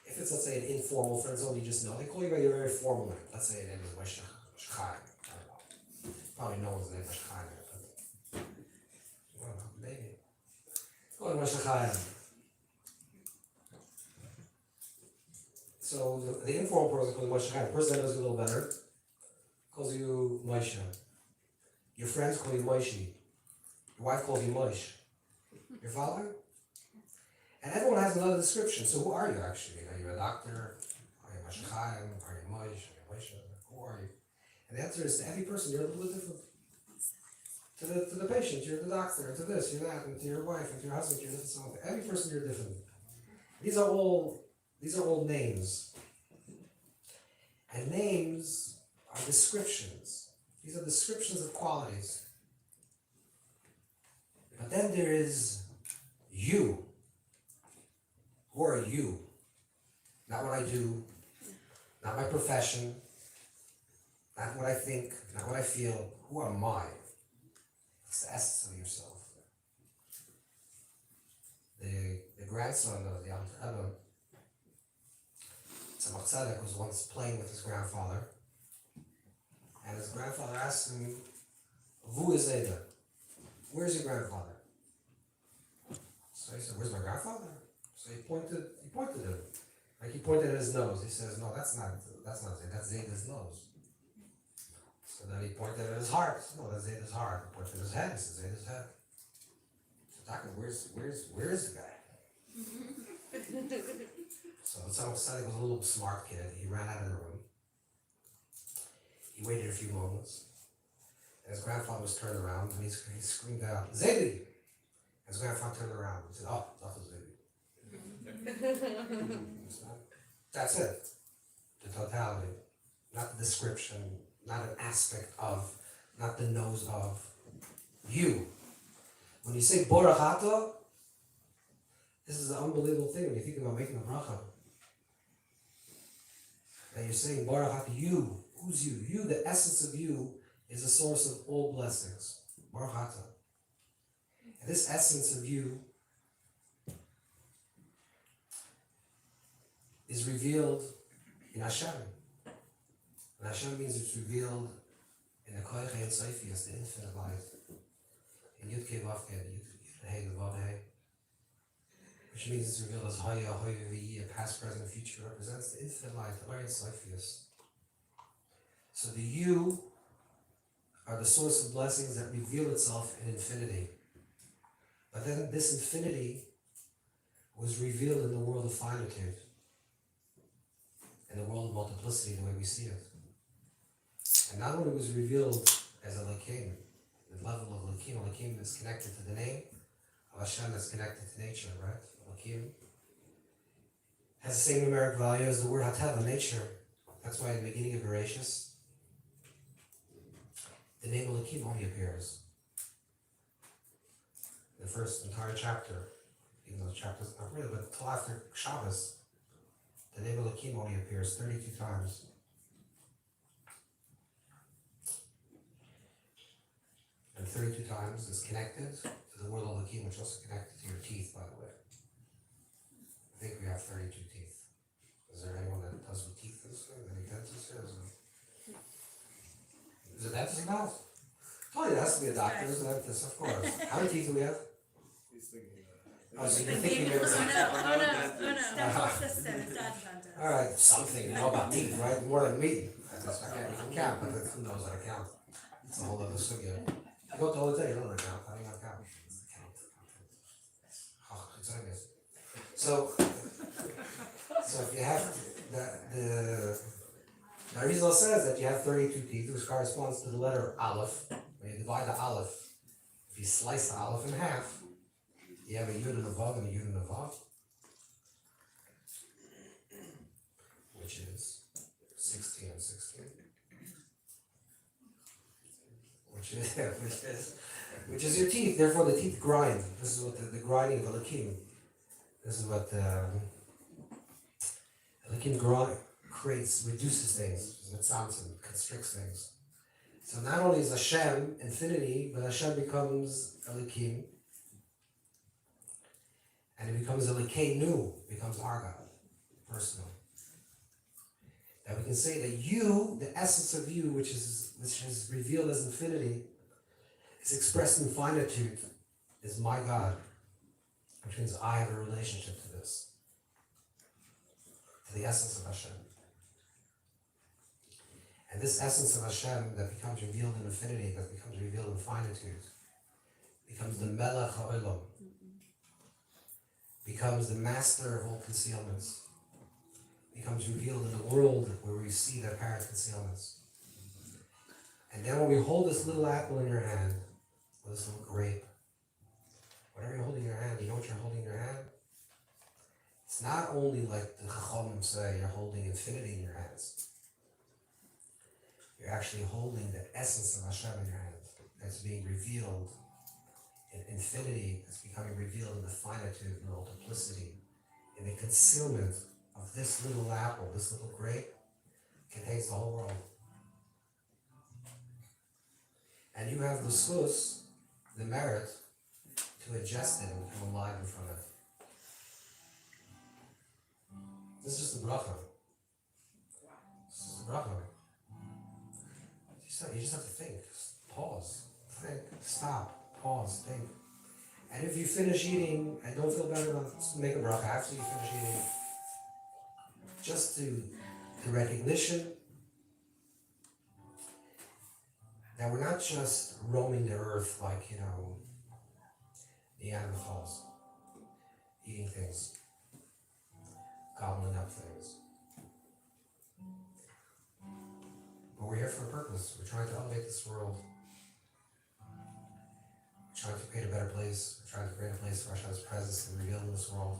Speaker 1: If it's, let's say, an informal friend, someone you just know, they call you by your very formal name. Let's say your name is Moshe Chaim. I don't know. Probably no one's name is Chaim, but I don't know, maybe. Call you Moshe Chaim. So the informal person calls you Moshe Chaim. The person that knows you a little better calls you Moshe. Your friends call you Moshe. Your wife calls you Moshe. You're following? And everyone has another description. So who are you actually? Are you a doctor? Are you Moshe Chaim? Are you Moshe? Are you Moshe? Who are you? And the answer is to every person you're a little bit different. To the patient, you're the doctor. To this, you're that. And to your wife, and to your husband, you're this. To every person, you're different. These are all names. And names are descriptions. These are descriptions of qualities. But then there is you. Who are you? Not what I do, not my profession, not what I think, not what I feel. Who am I? It's the essence of yourself. The grandson of the Alter Rebbe, Tzemach Tzedek, was once playing with his grandfather, and his grandfather asked him, "Who is Ada? Where's your grandfather?" So he said, "Where's my grandfather?" So he pointed him. Like he pointed at his nose. He says, no, that's not Zayd, that's Zayda's nose. So then he pointed at his heart. No, that's Zayda's heart. He pointed at his head. He says, Zayda's head. So Taka, where's the guy? So Tzadok Tzaddik was a little smart kid. He ran out of the room. He waited a few moments. And his grandfather was turned around and he screamed out, Zaydi! His grandfather turned around and said, oh, that was Zaydi. That's it. The totality. Not the description, not an aspect of, not the nose of. You. When you say Borachata, this is an unbelievable thing when you think about making a bracha. And you're saying Borachata, you. Who's you? You, the essence of you, is the source of all blessings. Borachata. And this essence of you is revealed in Hashem. And Hashem means it's revealed in the Koyach Ein Sofius, the infinite light. In Yud Kei Vav Kei, Yud Hei Vav Hei. Which means it's revealed as Haya, Hoya, V'yi, past, present, future, represents the infinite light, the Ein Sofius. So the you are the source of blessings that reveal itself in infinity. But then this infinity was revealed in the world of finitude. In the world of multiplicity, the way we see it. And not only was revealed as a Lakim, the level of Lakim is connected to the name of Hashem, that's connected to nature, right? Lakim has the same numeric value as the word Hateva, nature. That's why in the beginning of Bereshis, the name of Lakim only appears. The first entire chapter, even though the chapter is not really, but until after Shabbos, the name of Lakim only appears 32 times. And 32 times is connected to the word of Lakim, which is also connected to your teeth, by the way. I think we have 32 teeth. Is there anyone that does with teeth this way? Any dentist here? Is it dentist now? Oh, it has to be a doctor, isn't it? Dentist, of course. How many teeth do we have?
Speaker 6: He's thinking
Speaker 1: Oh, so you're
Speaker 3: Thinking,
Speaker 1: thinking
Speaker 3: oh no.
Speaker 1: it's
Speaker 3: Dental system, it's done.
Speaker 1: all right, something, you know about teeth, right? More than me. I can't even count, but who knows how to count? It's a whole other sugya. You go to all the day, you don't know how to count. How do you not count? Oh, it's obvious. So if you have the Arizal says that you have 32 teeth, which corresponds to the letter Aleph. When you divide the Aleph, if you slice the Aleph in half, you have a Yud and a Vav and a Yud and a Vav, which is 16 and 16. Which is your teeth. Therefore, the teeth grind. This is what the grinding of a Lakim. This is what the Lakim creates, reduces things, constricts things. So not only is Hashem infinity, but Hashem becomes a Lakim, and it becomes a Lakeinu, becomes our God, personal. That we can say that you, the essence of you, which is revealed as infinity, is expressed in finitude, is my God, which means I have a relationship to this, to the essence of Hashem. And this essence of Hashem that becomes revealed in infinity, that becomes revealed in finitude, becomes the Melech HaOlam, becomes the master of all concealments, becomes revealed in the world where we see the apparent concealments. And then when we hold this little apple in your hand, or this little grape, whatever you're holding in your hand, you know what you're holding in your hand? It's not only like the Chachamim say, you're holding infinity in your hands. You're actually holding the essence of Hashem in your hand that's being revealed in infinity, that's becoming revealed in the finitude, in the multiplicity, in the concealment of this little apple, this little grape, contains the whole world. And you have the schus, the merit, to ingest it and become alive in front of it. This is just a bracha. This is a bracha. You just have to think. Just pause. Think. Stop. Pause. Think. And if you finish eating and don't feel better, make a bracha after you finish eating. just the recognition that we're not just roaming the earth like, Neanderthals, eating things, gobbling up things. But we're here for a purpose. We're trying to elevate this world. We're trying to create a better place. We're trying to create a place for Hashem's presence to be revealed in this world.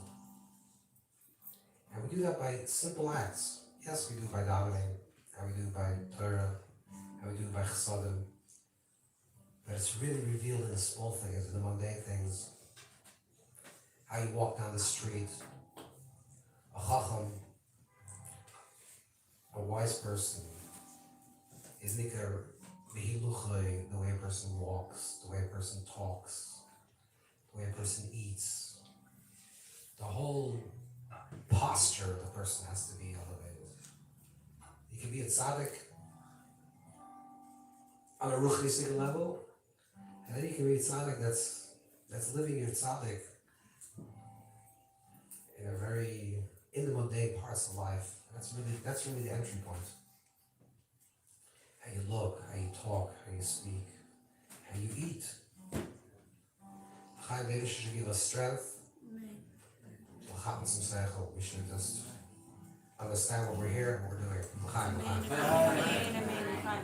Speaker 1: And we do that by simple acts. Yes, we do it by davening, and we do it by Torah, and we do it by Chesadim. But it's really revealed in the small things, in the mundane things. How you walk down the street. A chacham, a wise person, is nikar behiluchay, the way a person walks, the way a person talks, the way a person eats. The whole posture of the person has to be elevated. You can be a tzaddik on a ruchnistic level, and then you can be a tzaddik that's living your tzaddik in the mundane parts of life. That's really the entry point. How you look, how you talk, how you speak, how you eat. Chaim David should give us strength. We should just understand what we're here and what we're doing. Chaim, Chaim.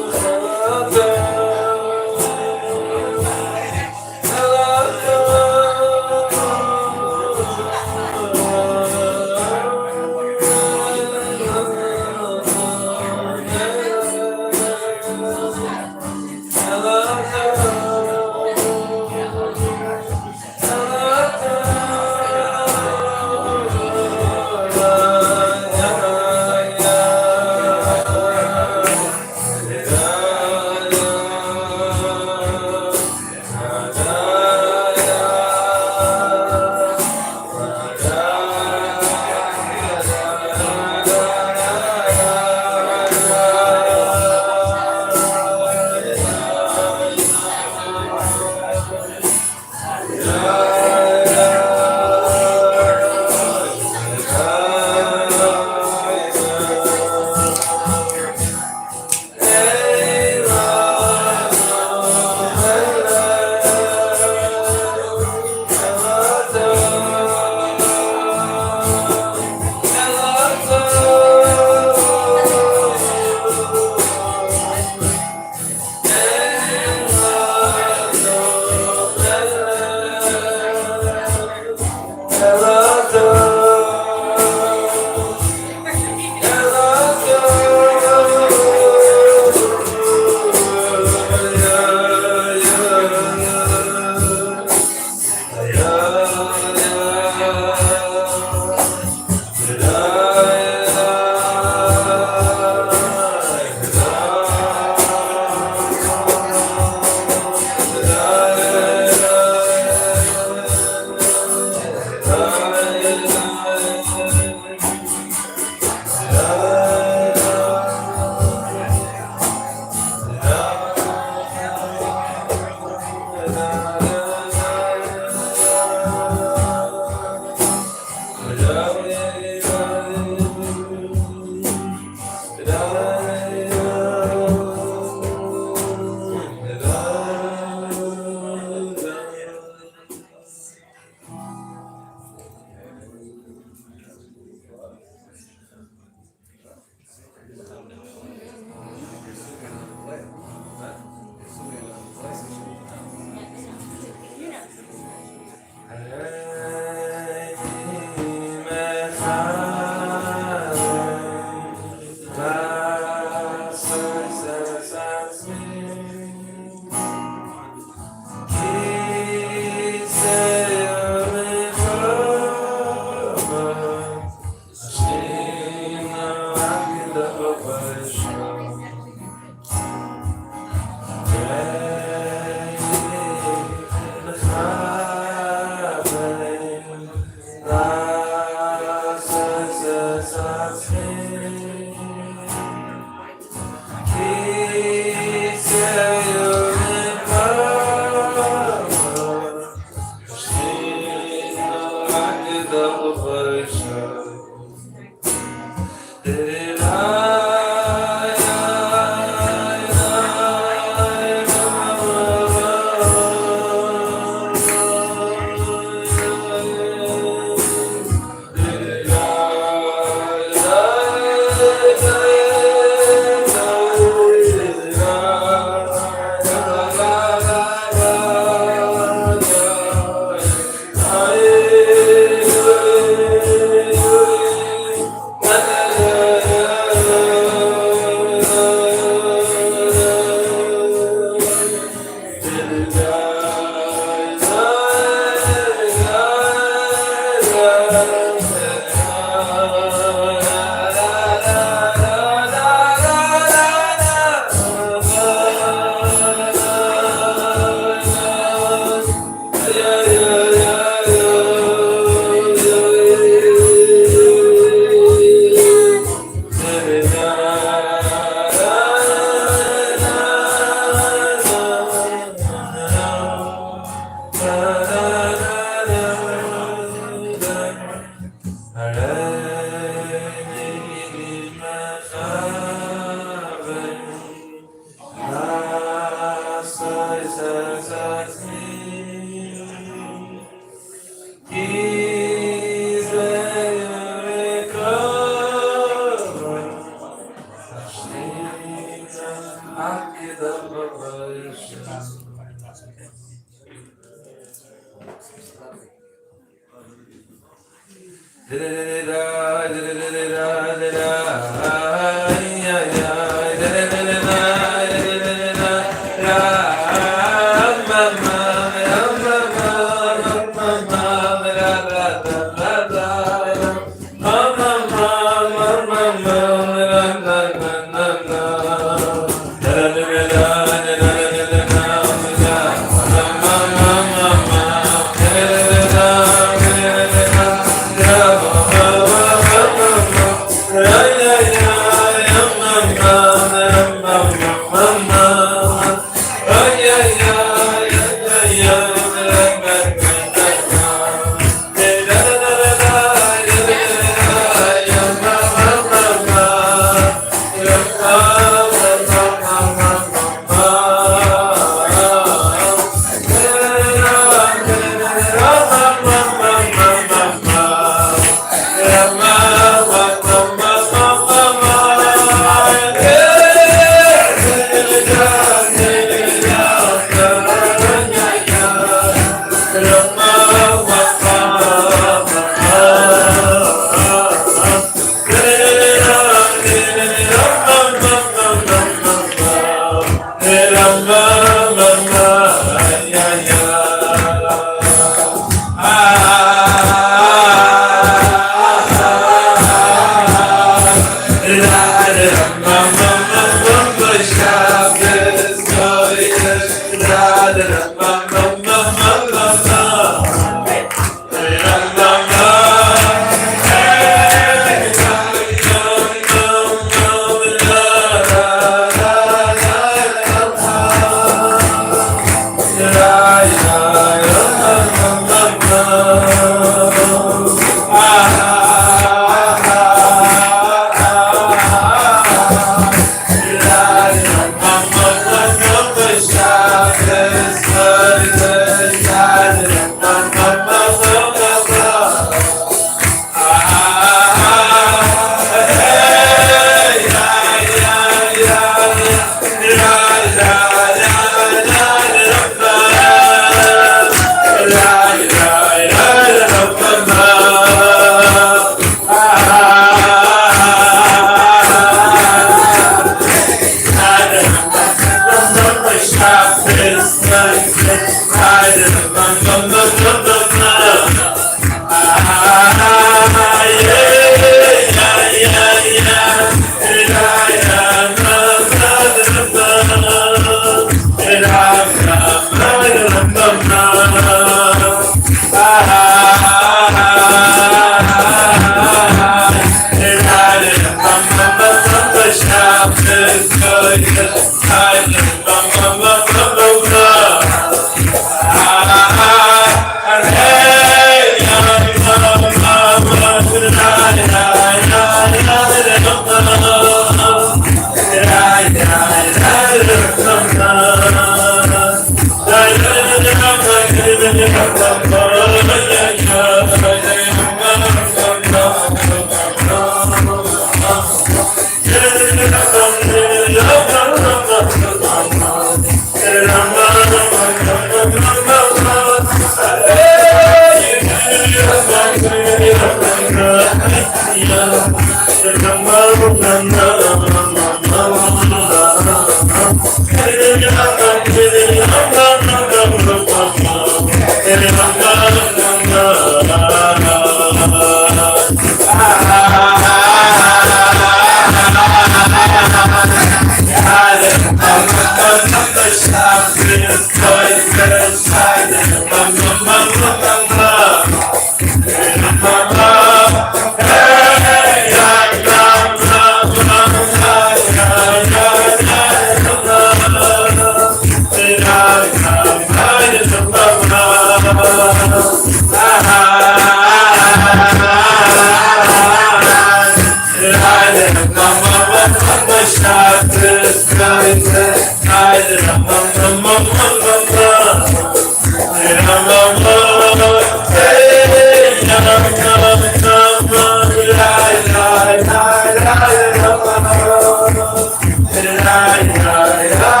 Speaker 7: La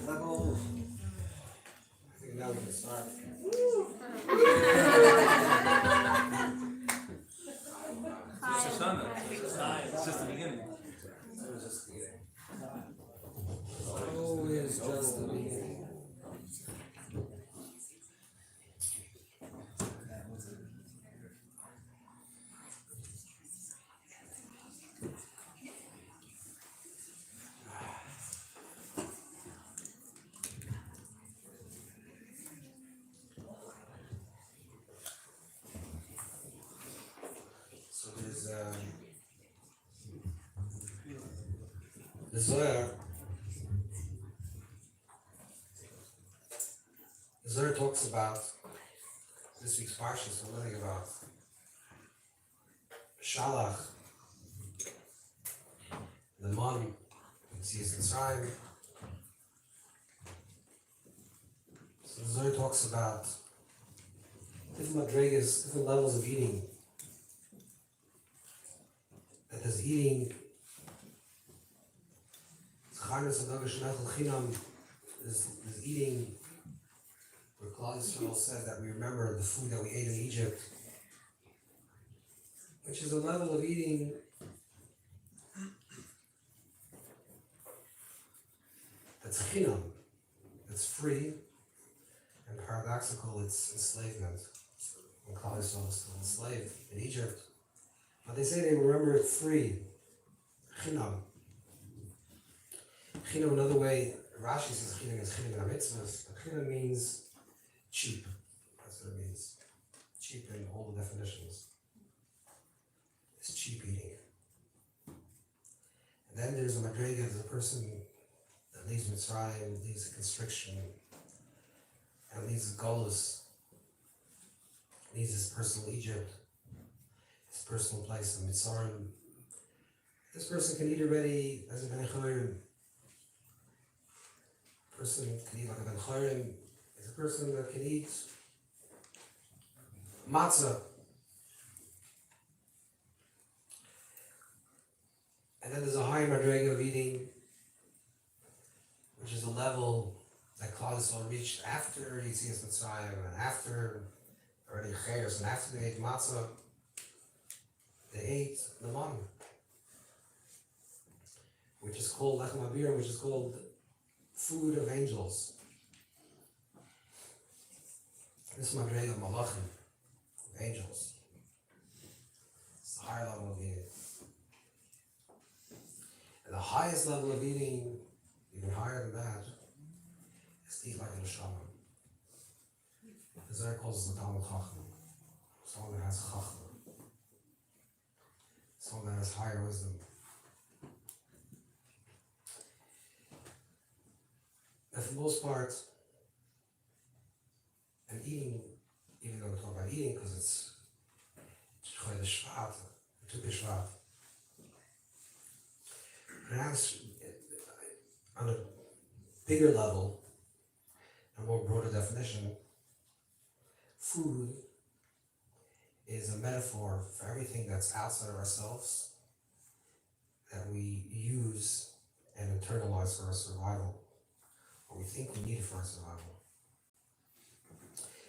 Speaker 1: Level. I think now we can start.
Speaker 6: It's just the beginning.
Speaker 1: That was just the beginning. Always just the beginning. So there's the Zohar. The Zohar talks about this week's parsha. So we're learning about Shalach, the man, you can see his Mitzrayim. So the Zohar talks about different madrigas, different levels of eating. That there's eating, is eating, where Klal Yisrael says that we remember the food that we ate in Egypt, which is a level of eating that's chinam, that's free, and paradoxical, it's enslavement. When Klal Yisrael was still enslaved in Egypt, but they say they remember it free, chinam. Chinam, another way, Rashi says chinam is chinam mitzvahs. Chinam means cheap. That's what it means. Cheap in all the definitions. It's cheap eating. And then there's a madrega, there's a person that leaves Mitzrayim, leaves a constriction, and leaves a golus, leaves his personal Egypt, his personal place in Mitzrayim. This person can eat already as a ben chorim. Person can eat like a ben chorim. Is a person that can eat matzah. And then there's a higher madrega of eating, which is a level that Klal Yisrael reached after Yetzias Mitzrayim and after already Cheres, and after they ate matzah, they ate the man, which is called lechem abir, which is called food of angels. This madrega of malachim, of angels. It's the higher level of eating. And the highest level of eating, even higher than that, is to eat like a neshama. The Zohar calls it the Talmud Chacham, someone that has chacham, someone that has higher wisdom. And for the most part, And eating, even though we talk about eating, because it's the Shvat, the Tu B'Shvat. Perhaps on a bigger level, a more broader definition, food is a metaphor for everything that's outside of ourselves that we use and internalize for our survival, or we think we need it for our survival.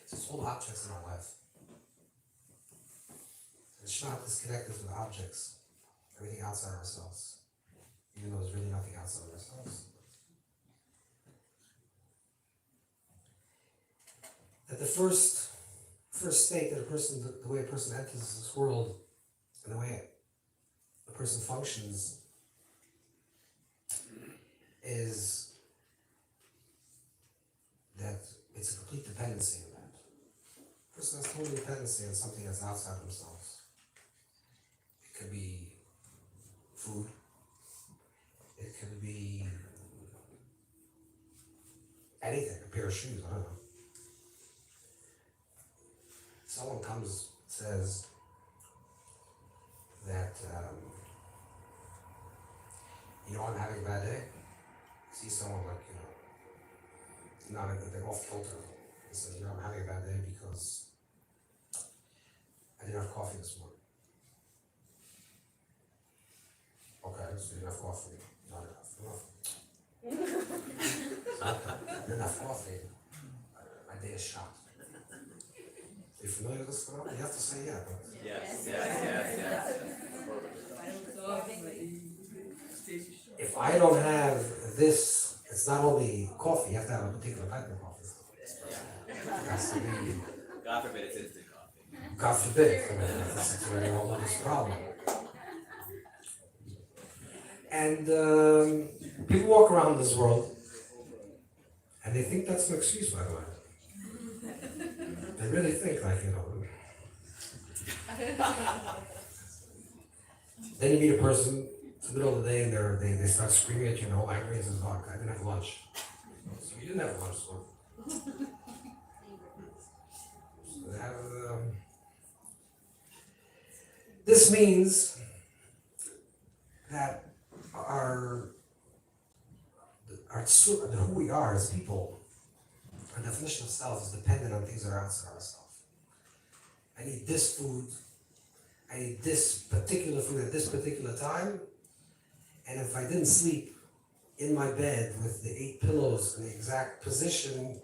Speaker 1: So it's all objects in our life. And Shvat is connected with objects, everything outside of ourselves, even though there's really nothing outside of ourselves. That the first state that the way a person enters this world, and the way a person functions, is that it's a complete dependency on that. A person has total dependency on something that's outside themselves. It could be food. It could be anything, a pair of shoes, I don't know. Someone comes, says that, I'm having a bad day. See someone they're off kilter. They say, I'm having a bad day because I didn't have coffee this morning. Okay, so you didn't have coffee. Not enough. Not enough coffee. My day is shot. Are you familiar with this phenomenon? You have to say yeah. But
Speaker 5: Yes.
Speaker 1: if I don't have this, it's not only coffee, you have to have a particular type of coffee. It has to be,
Speaker 5: God forbid it's instant coffee.
Speaker 1: God forbid, it's a very all-this problem. And people walk around this world, and they think that's an excuse, by the way. They really think Then you meet a person, it's the middle of the day, and they start screaming at you, and all angry and says, "Oh, I didn't have lunch." So you didn't have lunch, so they have, this means that who we are as people, our definition of self is dependent on things that are outside ourselves. I need this food, I need this particular food at this particular time, and if I didn't sleep in my bed with the 8 pillows in the exact position,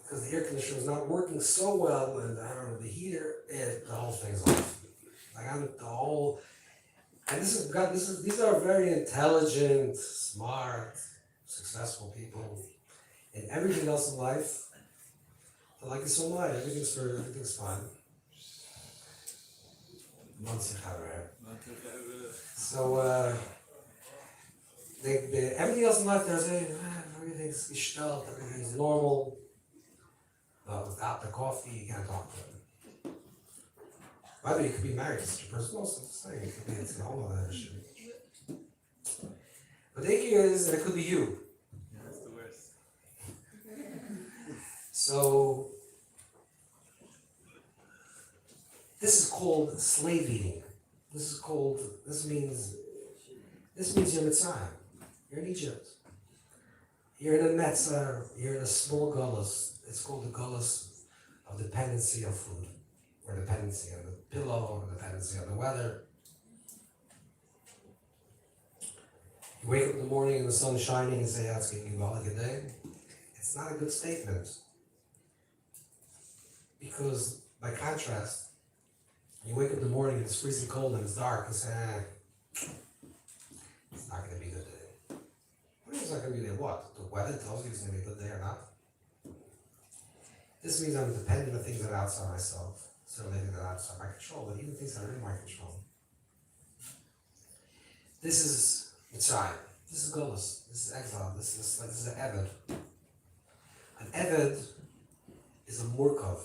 Speaker 1: because the air conditioner is not working so well, and I don't know, the heater, the whole thing's off. And these are very intelligent, smart, successful people. And everything else in life, they're like it's so light, everything's fine. So everything else in life, they're saying everything's gestellt, everything's normal. But without the coffee, you can't talk to them. By the way, you could be married to such a person, also the same. It's a whole other issue. But the issue is that it could be you.
Speaker 6: Yeah, that's the worst.
Speaker 1: So this is called slave eating. This means you're Mitzrayim. You're in Egypt. You're in a Metzar, you're in a small gullus. It's called the gullus of dependency of food, or dependency on the pillow, or dependency on the weather. You wake up in the morning and the sun's shining and say, it's going to be a good day. It's not a good statement. Because, by contrast, you wake up in the morning and it's freezing cold and it's dark and say, it's not going to be a good day. What is not going to be a good day? What? The weather tells you it's going to be a good day or not? This means I'm dependent on things that are outside myself. Certainly things that are outside my control, but even things that are in my control. This is Mitzrayim. This is Golus. This is exile. This is an Eved. An Eved is a Murkov.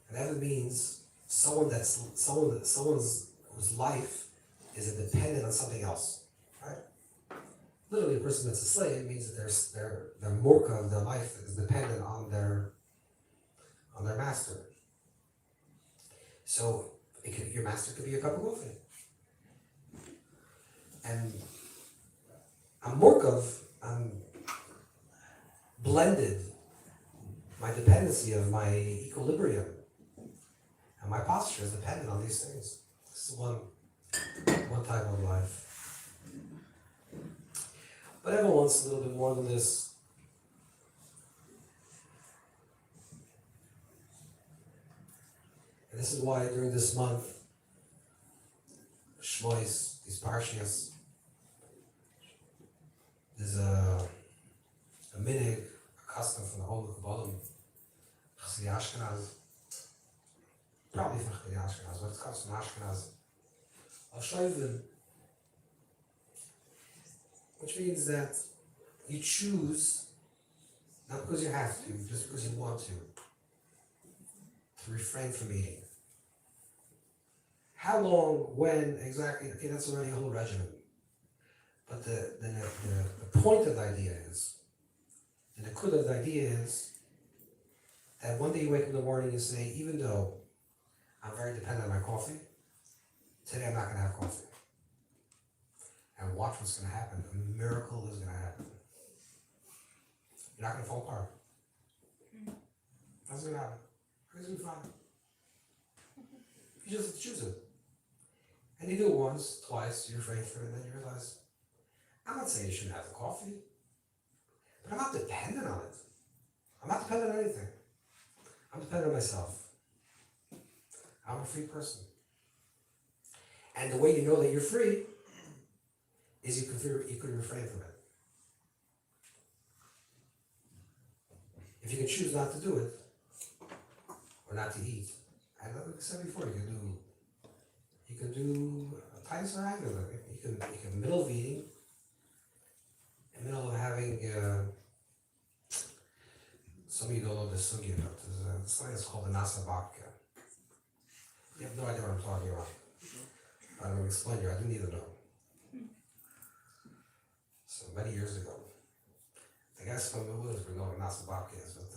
Speaker 1: An Eved means someone's whose life is dependent on something else. Right? literally a person that's a slave means that their murka of their life is dependent on their master. So your master could be a cup of coffee. And I'm murkav, I'm blended, my dependency of my equilibrium and my posture is dependent on these things. This is one type of life. But everyone wants a little bit more than this. And this is why during this month, Shmois, these Parshias, there's a minig, a custom from the whole of Kabbalah, Chassidei Ashkenaz, probably from Chassidei Ashkenaz, but it comes from Ashkenaz, of Shoivim, which means that you choose, not because you have to, just because you want to refrain from eating. How long, when, exactly, okay, that's already a whole regimen. But the point of the idea is, and the kud of the idea is, that one day you wake up in the morning and say, even though I'm very dependent on my coffee, today I'm not going to have coffee. And watch what's going to happen. A miracle is going to happen. You're not going to fall apart. That's going to happen. Everything's going to be fine. You just choose it. And you do it once, twice, you're afraid for it, and then you realize, I'm not saying you shouldn't have the coffee, but I'm not dependent on it. I'm not dependent on anything. I'm dependent on myself. I'm a free person. And the way you know that you're free is you could refrain from it. If you can choose not to do it, or not to eat, and like I said before, you can do Titus or Agnes. You can middle of eating, in the middle of having, some of you don't know this sugya, but there's something that's called the Nasa Bhakya. You have no idea what I'm talking about. I'm going to explain to you, I didn't even know. So many years ago, the guys from the Williams were knowing what Nasa Bhakya is, but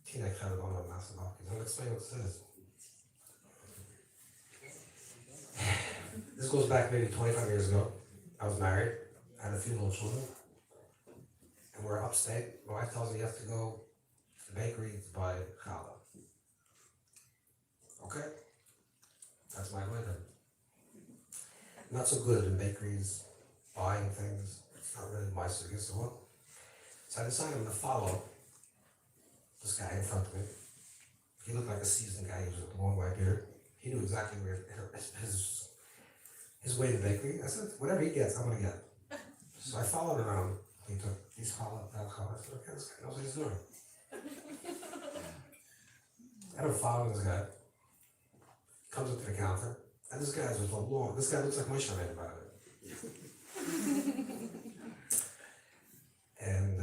Speaker 1: Teaneck had to know what Nasa Bhakya is. I'm going to explain what this is. This goes back maybe 25 years ago. I was married, I had a few little children, and we're upstate. My wife tells me you have to go to the bakery to buy challah. Okay? That's my way then. Not so good in bakeries, buying things. It's not really my suggestion. So I decided I'm going to follow this guy in front of me. He looked like a seasoned guy. He was with a long white beard. He knew exactly where his way to the bakery. I said, whatever he gets, I'm going to get. So I followed around. He took these challah, that challah. I said, okay, this guy knows what he's doing. I don't follow this guy. Comes up to the counter, and this guy's with a long. This guy looks like Moshe made about it. And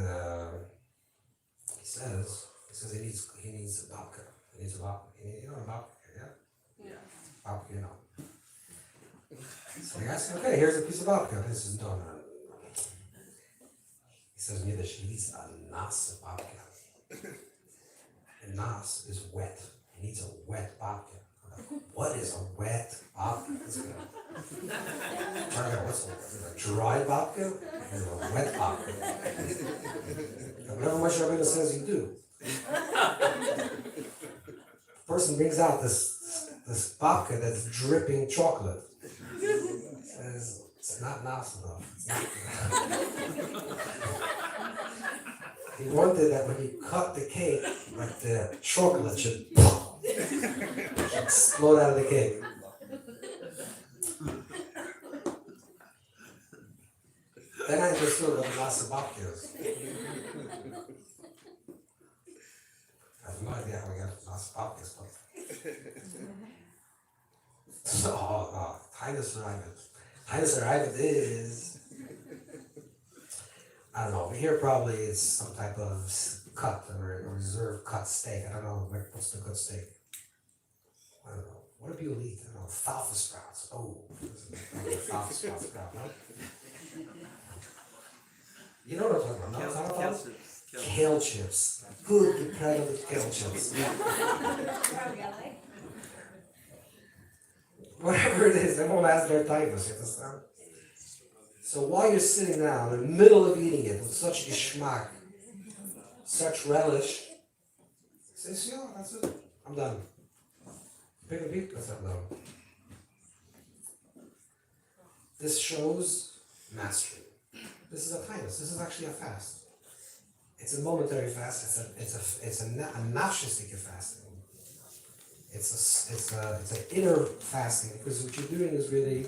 Speaker 1: he says he needs a babka. He needs a babka. You know a babka, yeah?
Speaker 3: Yeah.
Speaker 1: Babka, you know. So the guy said, okay, here's a piece of babka. This is no. He says in Yiddish, he needs a nas babka. And nas is wet. He needs a wet babka. What is a wet babka? What's a dry babka? Or a wet babka? Whatever Moshe Rabbeinu says, you do. The person brings out this babka that's dripping chocolate. Says it's not nice enough. He wanted that when you cut the cake, like the chocolate should explode out of the cake. Then I understood what the Nasa Bhakya is. I have no idea how we got Nasa Bhakya, but so, Titus Arrived is, I don't know, over here probably it's some type of cut or reserve cut steak. I don't know, what's the good steak? I don't know. What do people eat? I don't know, falfa sprouts. Oh, alfalfa sprout, no? You know what I'm talking about? No, it's not
Speaker 6: Kale
Speaker 1: about
Speaker 6: chips.
Speaker 1: kale chips. Good, incredible kale chips. Whatever it is, everyone has their types, you understand? So while you're sitting down in the middle of eating it with such geschmack, such relish, say, yeah, that's it. I'm done. Pick a beat, that's it, I'm done. This shows mastery. This is a kindness. This is actually a fast. It's a momentary fast. It's a nafshistic fasting. It's an inner fasting, because what you're doing is really,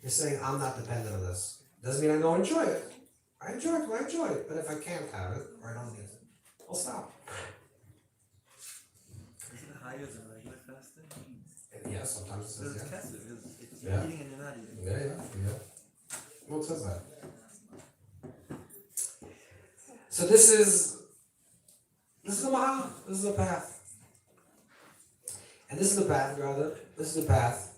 Speaker 1: you're saying, I'm not dependent on this. Doesn't mean I don't enjoy it. I enjoy it, but if I can't have it, or I don't need it, I'll stop.
Speaker 6: Isn't it higher than regular fasting?
Speaker 1: And yeah, sometimes it
Speaker 6: So
Speaker 1: says,
Speaker 6: it's
Speaker 1: yeah.
Speaker 6: kesef. It's
Speaker 1: Yeah.
Speaker 6: eating and you're not eating.
Speaker 1: Yeah. Well, it says that. So this is the Maha, this is the path. And this is the path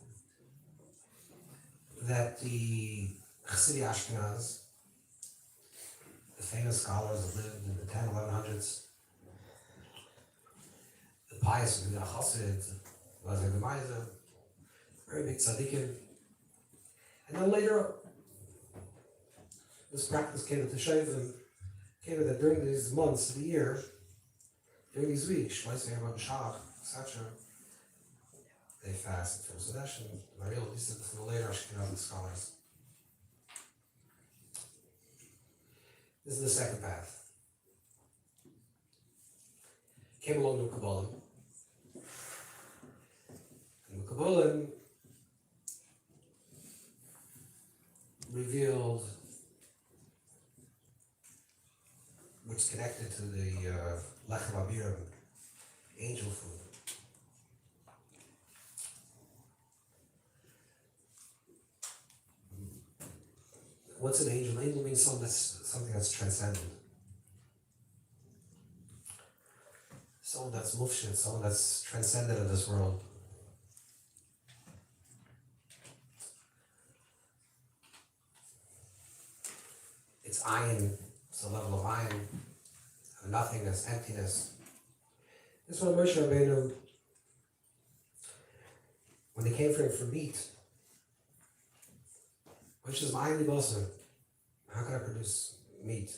Speaker 1: that the Chassidi Ashkenaz, the famous scholars that lived in the 10, 1100s, the pious Yehuda Chassid, Lazar Gemaiza, very big tzaddikim, and then later this practice came to Shevim, came that during these months of the year, during these weeks, Shmoyes Yom HaBishach, etc., they fasted from Sedeshin. Mariel, this is from the later Ashkenazi scholars. This is the second path. Came along with Kabbalah. And the Kabbalah revealed, which is connected to the Lechem Abiram, angel food. What's an angel? An angel means something that's transcendent. Someone that's mufshit, someone that's transcendent in this world. It's ayin, it's a level of ayin, of nothingness, emptiness. This is what Moshe Rabbeinu, when they came for him for meat, Moshe says, "Ma'ayin libasa." How can I produce meat?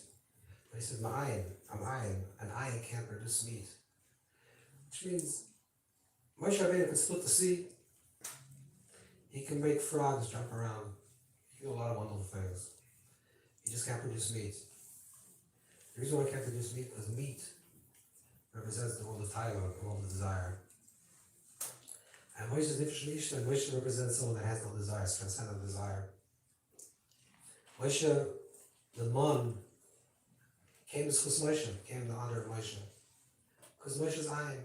Speaker 1: But he says, "Ma'ayin, I'm ayin, and ayin can't produce meat." Which means Moshe Rabbeinu can split the sea. He can make frogs jump around. He can do a lot of wonderful things. He just can't produce meat. The reason why he can't produce meat is meat represents the world of Thailand, the world of desire. And Moshe is Nifesh Nisha, and Moshe represents someone that has no desires, transcendent desire. Moshe, the man, came to Schus Moshe, came in the honor of Moshe. Because Moshe is Ayin,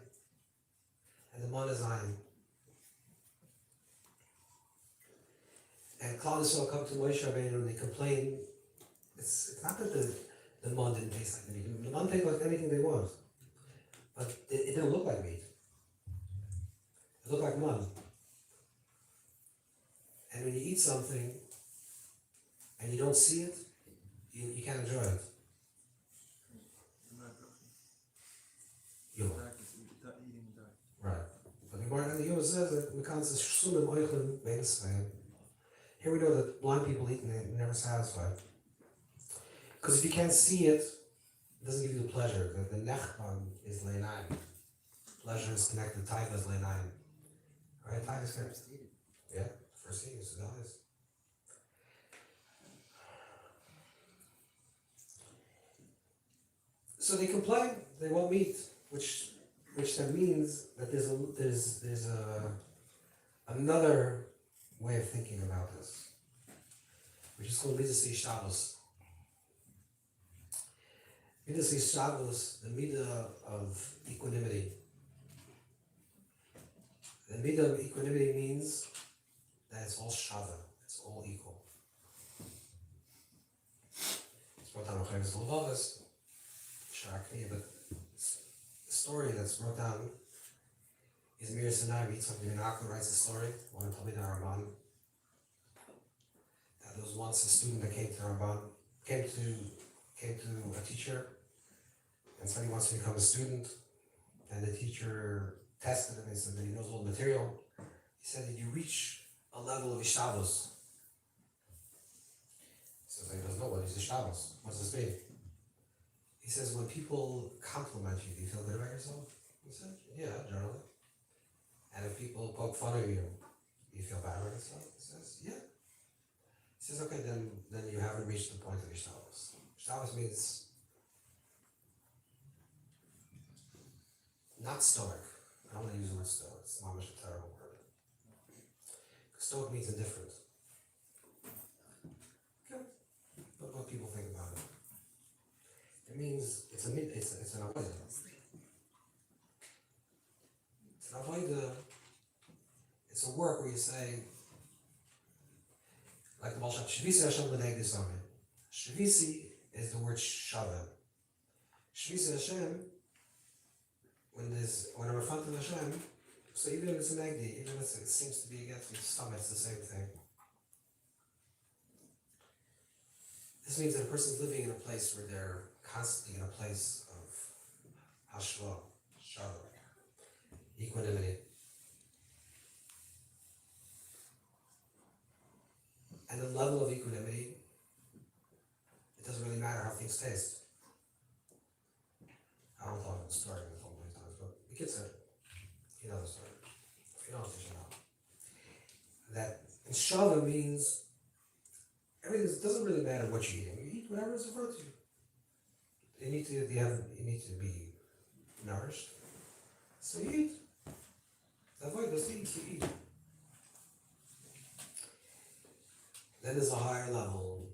Speaker 1: and the man is Ayin. And Klal Yisrael come to Moshe Rabbeinu and they complain. It's not that the man didn't taste like meat. The man tastes like anything they want. But it didn't look like meat. It looked like mud. And when you eat something and you don't see it, you can't enjoy it. You
Speaker 6: Dark is eating dark.
Speaker 1: right. But the Gemara says that we can't say Shsunim Oichlim Beinisvayim. Here we know that blind people eat and they're never satisfied. Because if you can't see it, it doesn't give you the pleasure. The nechman is leinayim. Pleasure is connected. Taiva is leinayim. Right? Taiva is connected. Yeah, first thing is the eyes. So they complain. They want meat, which then means that there's another way of thinking about this, which is called Midas Shabbos. Midas Shabbos, the midah of equanimity. The midah of equanimity means that it's all shava, it's all equal. It's brought down in Chavis Levavos, Shakni, but the story that's brought down is Mir Sinai. Yitzchak ben Yaakov writes a story, one of Talmidei Rabban, that there was once a student that came to Ramban, came to a teacher and said he wants to become a student, and the teacher tested him and said that he knows all the material. He said, did you reach a level of Ishtavos? He says, he doesn't know what is Ishtavos. What's this mean? He says, when people compliment you, do you feel good about yourself? He said, yeah, generally. And if people poke fun of you, do you feel bad about yourself? He says, yeah. He says, okay, then you haven't reached the point of Ishtavos. Ishtavos means not stoic. I don't want to use the word stoic. It's not much a terrible word. Stoic means indifferent. Okay. But what people think about it. It means it's an avoida. It's an avoida. It's a work where you say, like the Balshach, Shvisi Hashem l'nei disame. Shvisi is the word shava. Shvisi Hashem, when I'm in front of Hashem, so even if it's an egdi, even if it seems to be against your stomach, it's the same thing. This means that a person's living in a place where they're constantly in a place of hashva, shalom, equanimity. And the level of equanimity, it doesn't really matter how things taste. I don't talk about the story with all many times, but the kid said, you know the story. If you don't, you should know. That in Shava means everything, it doesn't really matter what you eat. You eat whatever is in front of you. You need to be nourished. So you eat. Avoid those things, you eat. Then there's a higher level,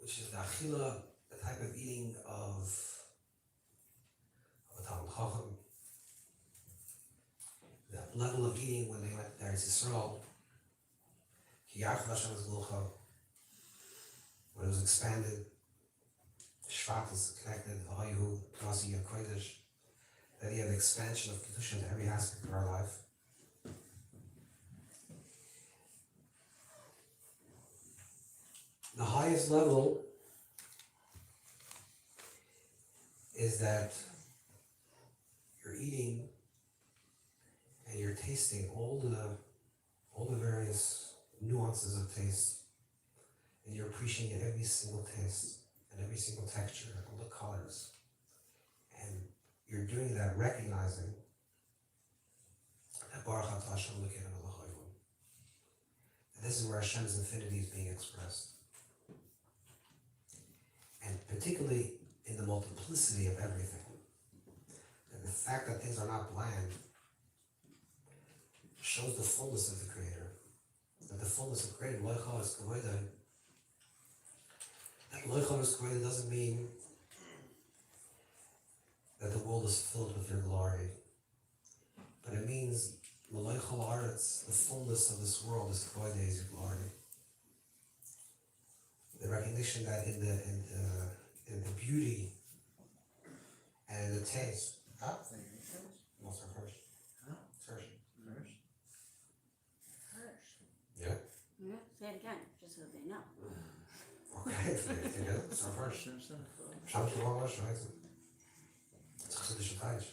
Speaker 1: which is the achila, the type of eating of a Talmud Chacham. The level of eating when they went to Eretz Yisrael, when it was expanded, Shvat is connected, Vahayu, Nasi Kodesh, that you have the expansion of Kedusha into every aspect of our life. The highest level is that you're eating and you're tasting all the various nuances of taste, and you're appreciating every single taste and every single texture and all the colors, and you're doing that recognizing that Baruch Atah Hashem Elokeinu melech haolam. This is where Hashem's infinity is being expressed. And particularly in the multiplicity of everything. And the fact that things are not bland shows the fullness of the Creator. That the fullness of the Creator, Loicha is Kavodah. That Loicha is Kavodah doesn't mean that the world is filled with your glory. But it means Loicha La'aretz, the fullness of this world is Kavodah, is your glory. The recognition that in the beauty and in the taste. Huh? No, it's first.
Speaker 5: Huh?
Speaker 1: It's first. Yeah.
Speaker 3: Yeah, say it again, just so they know.
Speaker 1: Okay, it's our first. Schaut you all was, right? It's a chassidische Teich.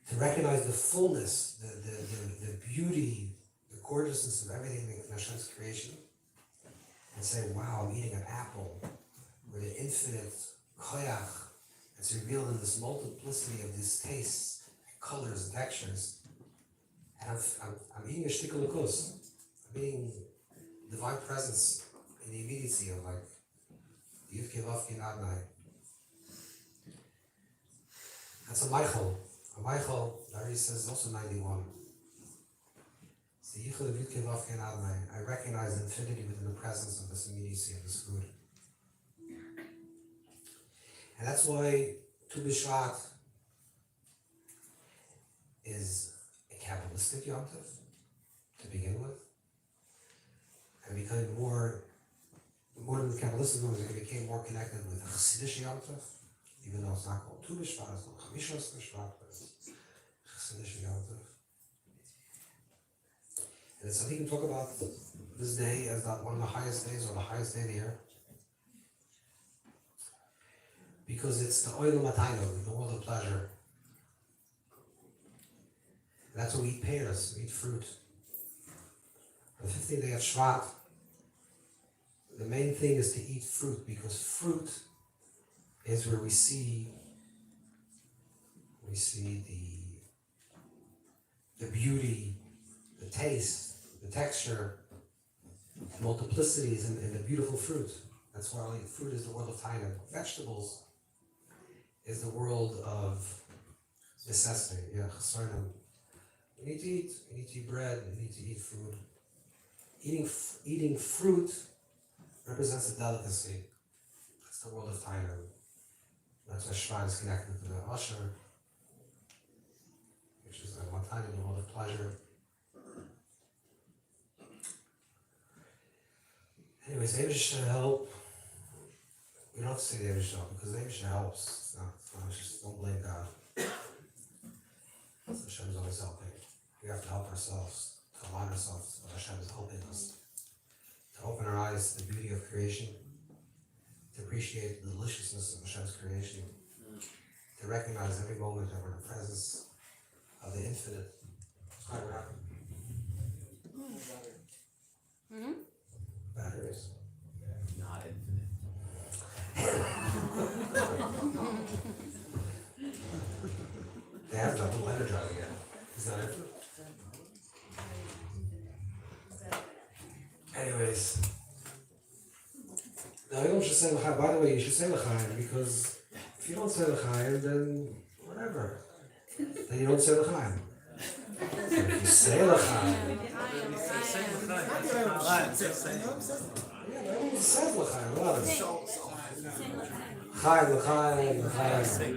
Speaker 1: To recognize the fullness, the beauty, the gorgeousness of everything in Hashem's creation, and say, wow, I'm eating an apple where the infinite koyach is revealed in this multiplicity of these tastes, colors, and textures. And I'm eating a shtickle lukus. I'm eating divine presence in the immediacy of like Yud Kevavkin Adnai. That's a Michael. A Michael, Larry says, also 91. It's the Yichud of Yud Kevavkin Adnai. I recognize the infinity within the presence of this immediacy of this food. And that's why Tu B'Shvat is a Kabbalistic Yom Tov to begin with. And became more than the Kabbalistic Yom Tov, it became more connected with the Chassidish Yom Tov, even though it's not called Tu B'Shvat, it's called Chamishas B'Shvat, but it's Chassidish Yom Tov. And some people talk about this day as one of the highest days or the highest day of the year. Because it's the oil matayim, the world of pleasure. And that's why we eat pears, we eat fruit. The 15th day of Shvat, the main thing is to eat fruit, because fruit is where we see the beauty, the taste, the texture, the multiplicities in the beautiful fruit. That's why fruit is the world of Teaneck. Vegetables is the world of necessity. Yeah, chesronim. We need to eat. We need to eat bread. We need to eat food. Eating fruit represents a delicacy. That's the world of Teaneck. That's why Shvat is connected to the Usher, which is one time in the world of pleasure. Anyways, the Abish should help. We don't have to say the Abish help, because the Abish helps. It's not just, don't blame God. Hashem is always helping. We have to help ourselves, to align ourselves to what Hashem is helping us. To open our eyes to the beauty of creation, to appreciate the deliciousness of Hashem's creation, to recognize every moment that we're in the presence of the infinite. Hi, what happened? Batteries.
Speaker 5: Not infinite.
Speaker 1: They have double energize again. Is that infinite? Anyways. Now you don't just say l'chaim. By the way, you should say l'chaim, because if you don't say l'chaim, then whatever. Then you don't say l'chaim. If you say l'chaim, yeah, everyone says l'chaim. What is it? Chaim, l'chaim, l'chaim.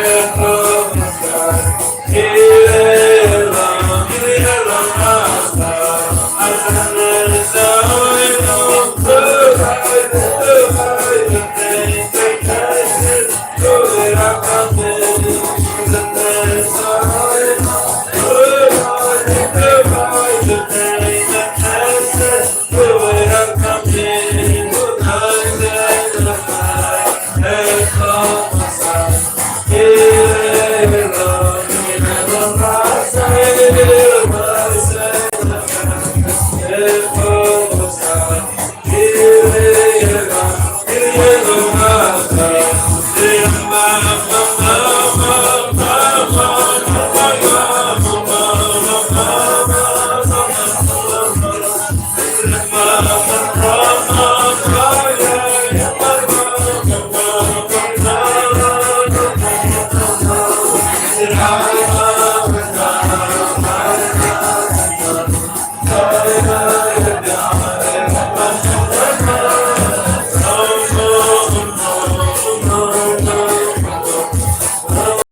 Speaker 7: Teaneck.